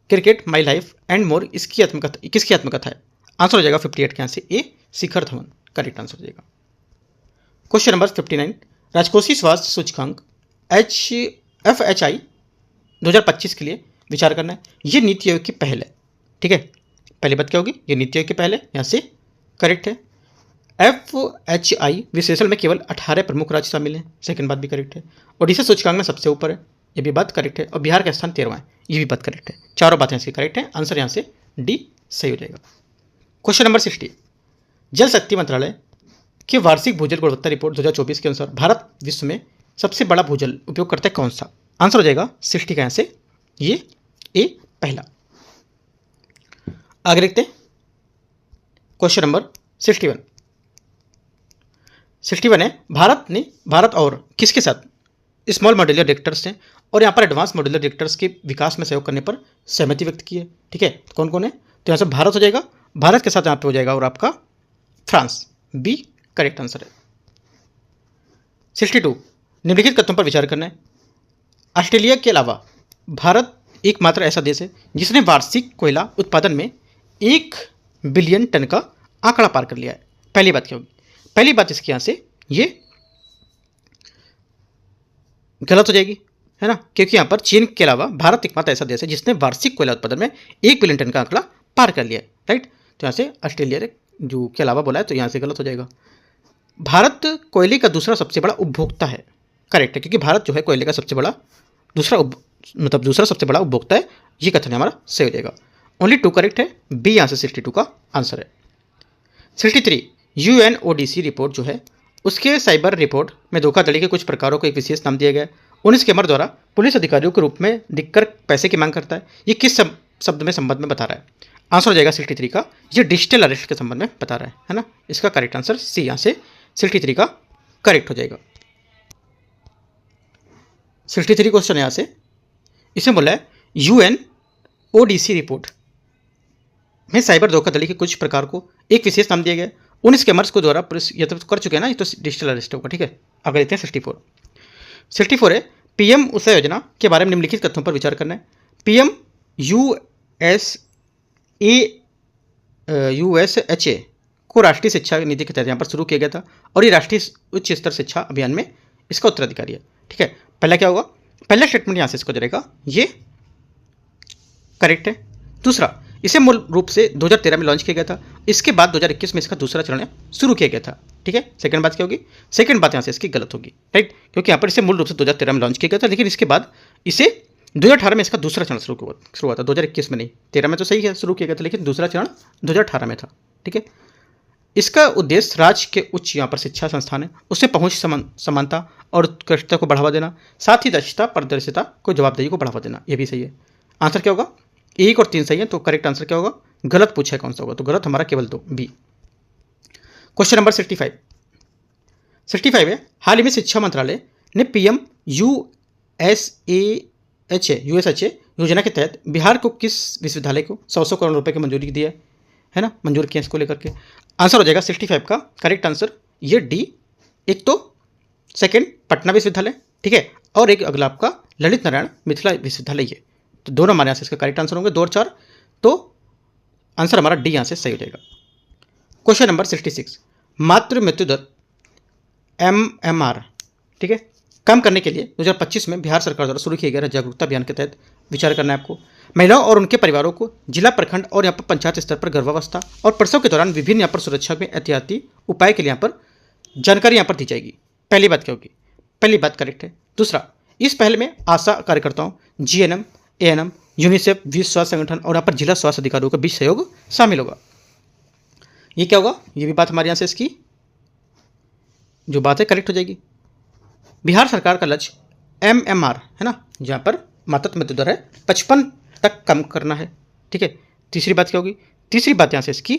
cricket my life and more इसकी आत्मकथा किसकी आत्मकथा है? आंसर हो जाएगा 58 के यहाँ से ए, शिखर धवन करेक्ट आंसर हो जाएगा। क्वेश्चन नंबर 59 राजकोषीय स्वास्थ्य सूचकांक FHI 2025 के लिए विचार करना है। ये नीति आयोग की पहल है। ठीक है, पहली बात क्या होगी? ये नीति आयोग की पहल है, यहाँ से करेक्ट है। FHI विश्लेषण में केवल 18 प्रमुख राज्य शामिल हैं, सेकंड बात भी करेक्ट है। ओडिशा सूचकांक में सबसे ऊपर है, ये भी बात करेक्ट है। और बिहार का स्थान 13वां है, ये भी बात करेक्ट है। चारों बातें इसकी करेक्ट है। आंसर यहाँ से डी सही हो जाएगा। क्वेश्चन नंबर 60 जल शक्ति मंत्रालय की वार्षिक भूजल गुणवत्ता रिपोर्ट 2024 के अनुसार भारत विश्व में सबसे बड़ा भूजल उपयोग करता है कौन सा? आंसर हो जाएगा 60 का यहाँ से ये ए पहला। आगे देखते हैं क्वेश्चन नंबर 61। 61 है, भारत और किसके साथ स्मॉल मॉड्यूलर रिएक्टर्स हैं और यहाँ पर एडवांस मॉड्यूलर रिएक्टर्स के विकास में सहयोग करने पर सहमति व्यक्त की है। ठीक है, तो कौन कौन है? तो यहाँ से भारत हो जाएगा, भारत के साथ यहाँ पे हो जाएगा और आपका फ्रांस, बी करेक्ट आंसर है। 62 निम्नलिखित कथनों पर विचार करना है। ऑस्ट्रेलिया के अलावा भारत एकमात्र ऐसा देश है जिसने वार्षिक कोयला उत्पादन में 1 बिलियन टन का आंकड़ा पार कर लिया है। पहली बात क्या होगी? पहली बात इसके यहाँ से ये गलत हो जाएगी, है ना, क्योंकि यहाँ पर चीन के अलावा भारत एकमात्र ऐसा देश है जिसने वार्षिक कोयला उत्पादन में 1 बिलियन टन का आंकड़ा पार कर लिया है। राइट, तो यहाँ से ऑस्ट्रेलिया जो के अलावा बोला है तो यहाँ से गलत हो जाएगा। भारत कोयले का दूसरा सबसे बड़ा उपभोक्ता है, करेक्ट है, क्योंकि भारत जो है कोयले का सबसे बड़ा दूसरा सबसे बड़ा उपभोक्ता है। ये कथन हमारा सही हो जाएगा। ओनली 2 करेक्ट है, बी यहाँ से 62 का आंसर है। 63 UNODC रिपोर्ट जो है उसके साइबर रिपोर्ट में धोखाधड़ी के कुछ प्रकारों को एक विशेष नाम दिया गया है। उन स्कैमर द्वारा पुलिस अधिकारियों के रूप में दिखकर पैसे की मांग करता है। ये किस शब्द में संबंध में बता रहा है? आंसर हो जाएगा 63 का, ये डिजिटल अरेस्ट के संबंध में बता रहा है ना। इसका करेक्ट आंसर सी यहाँ से 63 का करेक्ट हो जाएगा। 63 क्वेश्चन यहाँ से इसमें बोला है UNODC रिपोर्ट में साइबर धोखाधड़ी के कुछ प्रकार को एक विशेष नाम दिया गया। उन स्कैमर्स को द्वारा पुलिस ये तो कर चुके हैं ना, ये तो डिजिटल अरेस्ट होगा। ठीक है, आगे देखते हैं 64 है, PM उषा योजना के बारे में निम्नलिखित तथ्यों पर विचार करना है। PM USHA को राष्ट्रीय शिक्षा नीति के तहत यहाँ पर शुरू किया गया था और ये राष्ट्रीय उच्च स्तर शिक्षा अभियान में इसका उत्तराधिकारी है। ठीक है, पहला क्या होगा? पहला स्टेटमेंट यहाँ से इसको जाएगा, ये करेक्ट है। दूसरा, इसे मूल रूप से 2013 में लॉन्च किया गया था। इसके बाद 2021 में इसका दूसरा चरण शुरू किया गया था। ठीक है, सेकंड बात क्या होगी? सेकंड बात यहाँ से इसकी गलत होगी। राइट, क्योंकि यहाँ पर इसे मूल रूप से 2013 में लॉन्च किया गया था, लेकिन इसके बाद इसे 2018 में इसका दूसरा चरण शुरू हुआ था, 2021 में नहीं। 13 में तो सही है शुरू किया गया था, लेकिन दूसरा चरण 2018 में था। ठीक है, इसका उद्देश्य राज्य के उच्च यहाँ पर शिक्षा संस्थान है उससे पहुँच समानता और उत्कृष्टता को बढ़ावा देना, साथ ही दक्षता पारदर्शिता को जवाबदेही को बढ़ावा देना। ये भी सही है। आंसर क्या होगा? 1 और 3 सही है, तो करेक्ट आंसर क्या होगा? गलत पूछा है कौन सा होगा? तो गलत हमारा केवल 2, बी। क्वेश्चन नंबर 65 है, हाल ही में शिक्षा मंत्रालय ने PM USHA योजना के तहत बिहार को किस विश्वविद्यालय को 100 करोड़ रुपए की मंजूरी दी है ना, मंजूर किया इसको लेकर के। आंसर हो जाएगा 65 का करेक्ट आंसर ये डी। एक तो सेकंड पटना विश्वविद्यालय, ठीक है, और एक अगला आपका ललित नारायण मिथिला विश्वविद्यालय है। तो दोनों हमारे यहाँ से इसका करेक्ट आंसर होंगे 2 और 4, तो आंसर हमारा डी यहाँ से सही हो जाएगा। क्वेश्चन नंबर 66, मातृ मृत्यु दर MMR, ठीक है, कम करने के लिए 2025 में बिहार सरकार द्वारा शुरू किए गए जागरूकता अभियान के तहत विचार करना है आपको। महिलाओं और उनके परिवारों को जिला, प्रखंड और यहाँ पर पंचायत स्तर पर गर्भावस्था और प्रसव के दौरान विभिन्न यहाँ पर सुरक्षा में एहतियाती उपाय के लिए यहाँ पर जानकारी यहाँ पर दी जाएगी। पहली बात क्या होगी? पहली बात करेक्ट है। दूसरा, इस पहल में आशा कार्यकर्ताओं, GNM, ANM, यूनिसेफ, विश्व स्वास्थ्य संगठन और यहाँ पर जिला स्वास्थ्य अधिकारियों का भी सहयोग शामिल होगा। ये क्या होगा? ये भी बात हमारे यहाँ से इसकी जो बात है करेक्ट हो जाएगी। बिहार सरकार का लक्ष्य MMR है ना, जहाँ पर मातृ मृत्यु दर है 55 तक कम करना है। ठीक है, तीसरी बात क्या होगी? तीसरी बात यहाँ से इसकी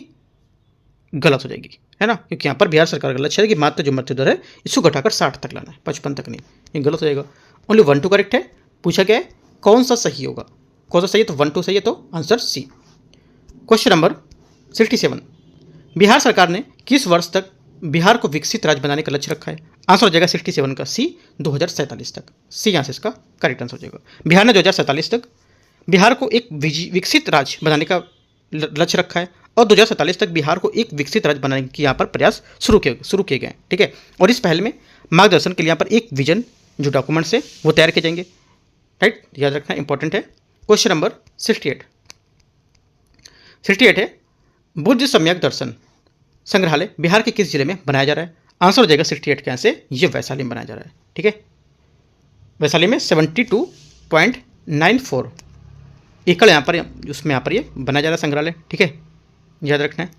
गलत हो जाएगी, है ना, क्योंकि यहाँ पर बिहार सरकार का लक्ष्य है कि मातृ जो मृत्यु दर है इसको घटाकर 60 तक लाना है, 55 तक नहीं। ये गलत हो जाएगा। ओनली 1 2 करेक्ट है। पूछा गया है कौन सा सही होगा, कौन सा सही है? तो 1 2 सही है, तो answer C. Question number 67, Bihar सरकार ने किस वर्ष तक बिहार को विकसित राज्य बनाने का लक्ष्य रखा है? आंसर हो जाएगा 67 का सी, 2047 तक। सी यहाँ से इसका करेक्ट आंसर हो जाएगा। बिहार ने 2047 तक बिहार को एक विकसित राज्य बनाने का लक्ष्य रखा है और 2047 तक बिहार को एक विकसित राज्य बनाने की यहाँ पर प्रयास शुरू किए गए हैं। ठीक है, और इस पहल में मार्गदर्शन के लिए यहाँ पर एक विजन जो डॉक्यूमेंट्स है वो तैयार किए जाएंगे। राइट, याद रखना इंपॉर्टेंट है। क्वेश्चन नंबर 68 है, बुद्ध सम्यक दर्शन संग्रहालय बिहार के किस जिले में बनाया जा रहा है? आंसर हो जाएगा 68 के यहाँ से ये वैशाली में बनाया जा रहा है। ठीक है, वैशाली में 72.94 एकड़ यहाँ पर उसमें यहाँ पर ये बनाया जा रहा है संग्रहालय। ठीक है, याद रखना है।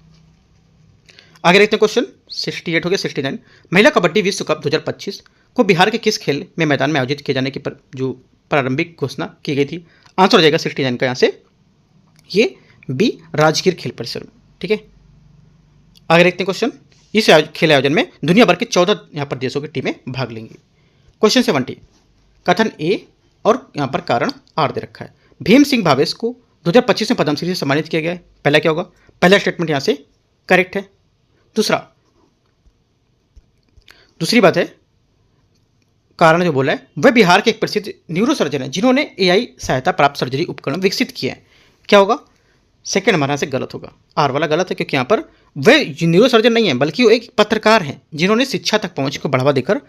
आगे देखते हैं क्वेश्चन 68 हो गया। 69, महिला कबड्डी विश्व कप 2025 को बिहार के किस खेल में मैदान में आयोजित किए जाने की जो प्रारंभिक घोषणा की गई थी? आंसर हो जाएगा 69 का यहाँ से ये बी राजगीर खेल परिसर में। ठीक है, आगे देखते हैं क्वेश्चन। इस खेल आयोजन में दुनिया भर के 14 यहाँ पर देशों की टीमें भाग लेंगी। क्वेश्चन 70 कथन ए और यहाँ पर कारण आर दे रखा है। भीम सिंह भावेश को 2025 में पद्मश्री से सम्मानित किया गया है। पहला क्या होगा? पहला स्टेटमेंट यहाँ से करेक्ट है। दूसरी बात है, कारण जो बोला है वह बिहार के एक प्रसिद्ध न्यूरोसर्जन है जिन्होंने एआई सहायता प्राप्त सर्जरी उपकरण विकसित किए हैं। क्या होगा? सेकंड हमारे यहाँ से गलत होगा, आर वाला गलत है, क्योंकि यहाँ पर वह न्यूरोसर्जन नहीं है बल्कि वो एक पत्रकार हैं जिन्होंने शिक्षा तक पहुँच को बढ़ावा देकर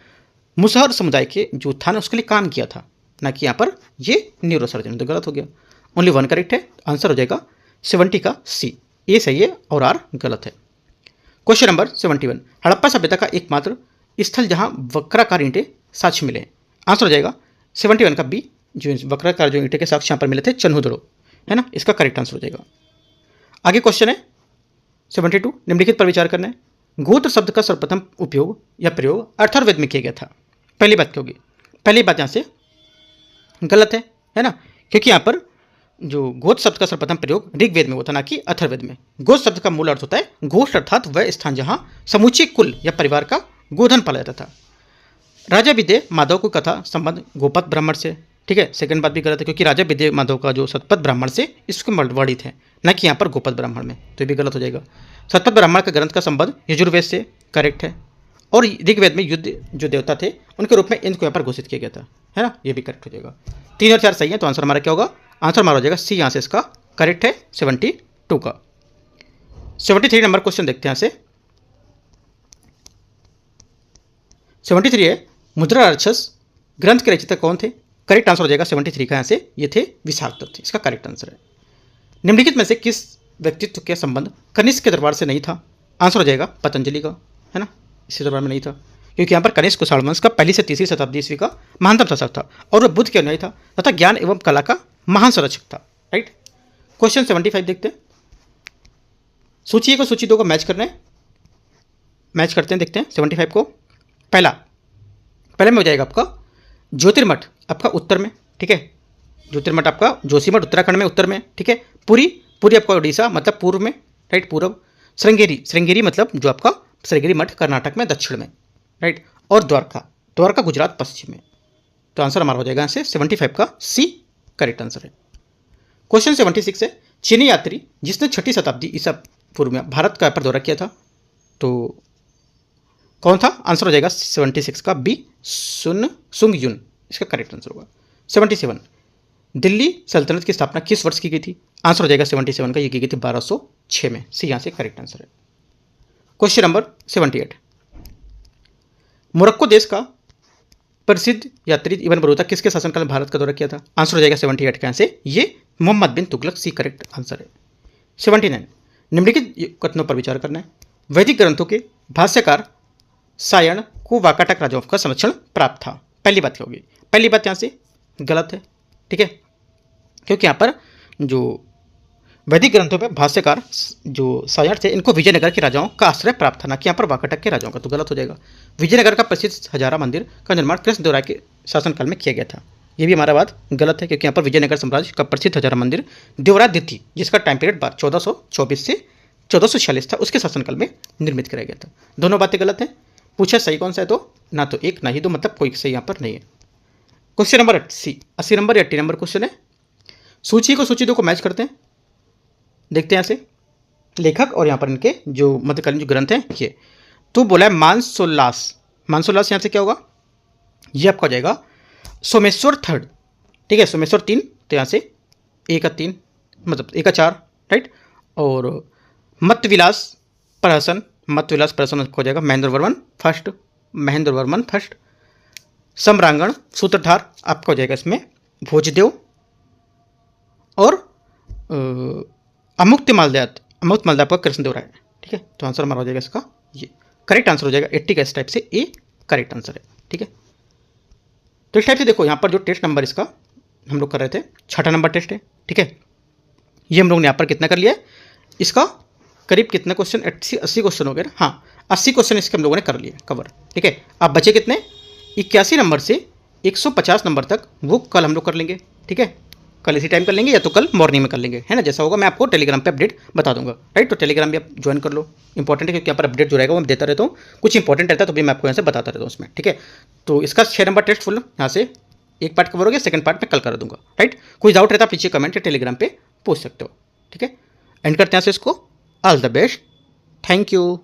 मुसहर समुदाय के जो उत्थान है उसके लिए काम किया था, ना कि यहाँ पर ये न्यूरोसर्जन। तो गलत हो गया, ओनली वन करेक्ट है। आंसर हो जाएगा 70 का सी, ए सही है और आर गलत है। क्वेश्चन नंबर 71 हड़प्पा सभ्यता का एकमात्र स्थल जहां वक्राकार ईंटें साक्ष्य मिले। आंसर हो जाएगा 71 का बी, जो वक्राकार जो ईंटे के साक्ष्य यहाँ पर मिले थे चन्हुदड़ो, है ना, इसका करेक्ट आंसर हो जाएगा। आगे क्वेश्चन है 72 निम्नलिखित पर विचार करना है। गोत्र शब्द का सर्वप्रथम उपयोग या प्रयोग अथर्ववेद में किया गया था। पहली बात क्या होगी? पहली बात यहाँ से गलत है ना, क्योंकि यहाँ पर जो गोत्र शब्द का सर्वप्रथम प्रयोग ऋग्वेद में हुआ था, ना कि अथर्ववेद में। गोत्र शब्द का मूल अर्थ होता है गोष्ठ, अर्थात वह स्थान जहाँ समूचे कुल या परिवार का गोधन पाला जाता था। राजा विजय माधव को कथा संबंध गोपत ब्राह्मण से। ठीक है, सेकंड बात भी गलत है, क्योंकि राजा विजय माधव का जो सतपथ ब्राह्मण से इसके वर्णित है, न कि यहाँ पर गोपत ब्राह्मण में, तो ये भी गलत हो जाएगा। सतपथ ब्राह्मण का ग्रंथ का संबंध यजुर्वेद से, करेक्ट है। और ऋग्वेद में युद्ध जो देवता थे उनके रूप में इंद्र को यहाँ पर घोषित किया गया था, है ना, ये भी करेक्ट हो जाएगा। 3 और 4 सही है, तो आंसर हमारा क्या होगा? आंसर हमारा हो जाएगा सी, यहाँ से इसका करेक्ट है 72 का। 73 नंबर क्वेश्चन देखते हैं यहाँ से। 73 है मुद्रा राक्षस ग्रंथ के रचयिता कौन थे? करेक्ट आंसर हो जाएगा 73 का यहाँ से ये थे विशाख दत्त, इसका करेक्ट आंसर है। निम्नलिखित में से किस व्यक्तित्व के संबंध कनिष्क के दरबार से नहीं था? आंसर हो जाएगा पतंजलि का, है ना, इसी दरबार में नहीं था, क्योंकि यहाँ पर कनिष्क कुषाण वंश का 1ली से 3री शताब्दी ईस्वी का महानतम शासक था और वह बुद्ध के अनुयायी था तथा ज्ञान एवं कला का महान संरक्षक था। राइट। क्वेश्चन 75 देखते हैं। सूची 1 और सूची 2 को मैच करना है, मैच करते हैं, देखते हैं 75 को। पहले में हो जाएगा आपका ज्योतिर्मठ, आपका उत्तर में, ठीक है, ज्योतिर्मठ आपका जोशीमठ उत्तराखंड में उत्तर में, ठीक है। पुरी आपका उड़ीसा मतलब पूर्व में, राइट, पूर्व। श्रृंगेरी मतलब जो आपका श्रृंगेरी मठ कर्नाटक में दक्षिण में, राइट। और द्वारका गुजरात पश्चिम में। तो आंसर हमारा हो जाएगा यहाँ से 75 का सी करेक्ट आंसर है। क्वेश्चन 76 है चीनी यात्री जिसने 6ठी शताब्दी ईसा पूर्व में भारत का पर दौरा किया था, तो कौन था? आंसर हो जाएगा 76 का बी, सुंग युन, इसका करेक्ट आंसर होगा। 77 दिल्ली सल्तनत की स्थापना किस वर्ष की गई थी? आंसर हो जाएगा 77 का, ये की गई थी 1206 में, सी यहाँ से करेक्ट आंसर है। क्वेश्चन नंबर 78 मोरक्को देश का प्रसिद्ध यात्री इब्न बतूता किसके शासनकाल में भारत का दौरा किया था? आंसर हो जाएगा 78 का, यहाँ से ये मोहम्मद बिन तुगलक, सी करेक्ट आंसर है। 79 निम्नलिखित कथनों पर विचार करना है। वैदिक ग्रंथों के भाष्यकार सायण को वाकाटक राजाओं का संरक्षण प्राप्त था। पहली बात क्या होगी? पहली बात यहाँ से गलत है, ठीक है, क्योंकि यहाँ पर जो वैदिक ग्रंथों पे भाष्यकार जो सायण थे इनको विजयनगर के राजाओं का आश्रय प्राप्त था, ना कि यहाँ पर वाकाटक के राजाओं का, तो गलत हो जाएगा। विजयनगर का प्रसिद्ध हजारा मंदिर का निर्माण कृष्णदेवराय के शासनकाल में किया गया था, ये भी हमारा बात गलत है, क्योंकि यहाँ पर विजयनगर साम्राज्य का प्रसिद्ध हजारा मंदिर देवराय द्वितीय, जिसका टाइम पीरियड 1424 से 1446 था, उसके शासनकाल में निर्मित कराया गया था। दोनों बातें गलत हैं। पूछा सही कौन सा है, तो ना तो एक ना ही दो, मतलब कोई सही यहाँ पर नहीं है। क्वेश्चन नंबर 80 नंबर या 80 नंबर क्वेश्चन है। सूची को सूची 2 को मैच करते हैं, देखते हैं यहाँ से लेखक और यहाँ पर इनके जो मध्यकालीन जो ग्रंथ हैं ये। तो बोला है मानसोल्लास यहाँ से क्या होगा? ये आपका हो जाएगा सोमेश्वर थर्ड, ठीक है, सोमेश्वर 3, तो यहाँ से ए का 3 मतलब ए का 4, राइट। और मतविलास प्रहसन हो जाएगा महेंद्र वर्मन फर्स्ट। सम्रांगण सूत्रधार आपका हो जाएगा इसमें भोजदेव। और अमुक्त मालदाय आपका कृष्णदेवराय, ठीक है। तो आंसर हमारा हो जाएगा इसका ये करेक्ट आंसर हो जाएगा 80 का, इस टाइप से ए करेक्ट आंसर है, ठीक है। तो इस टाइप से देखो यहाँ पर जो टेस्ट नंबर इसका हम लोग कर रहे थे 6ठा नंबर टेस्ट है, ठीक है। ये हम लोग ने यहाँ पर कितना कर लिया है, इसका करीब कितने क्वेश्चन 80 क्वेश्चन हो गए, हाँ 80 क्वेश्चन इसके हम लोगों ने कर लिए कवर, ठीक है। अब बचे कितने 81 नंबर से 150 नंबर तक वो कल हम लोग कर लेंगे, ठीक है। कल इसी टाइम कर लेंगे या तो कल मॉर्निंग में कर लेंगे, है ना। जैसा होगा मैं आपको टेलीग्राम पे अपडेट बता दूंगा, राइट। तो टेलीग्राम भी आप ज्वाइन कर लो, इंपॉर्टेंट है क्योंकि यहाँ पर अपडेट जो रहेगा वो मैं देता रहता हूँ। कुछ इंपॉर्टेंट रहता है तो भी मैं आपको यहाँ से बताता रहता हूँ उसमें, ठीक है। तो इसका 6 नंबर टेस्ट फुल यहाँ से एक पार्ट कवर हो गया, सेकंड पार्ट में कल कर दूंगा, राइट। कोई डाउट रहता है पीछे कमेंट या टेलीग्राम पे पूछ सकते हो, ठीक है। एंड करते हैं से इसको। All the best, thank you.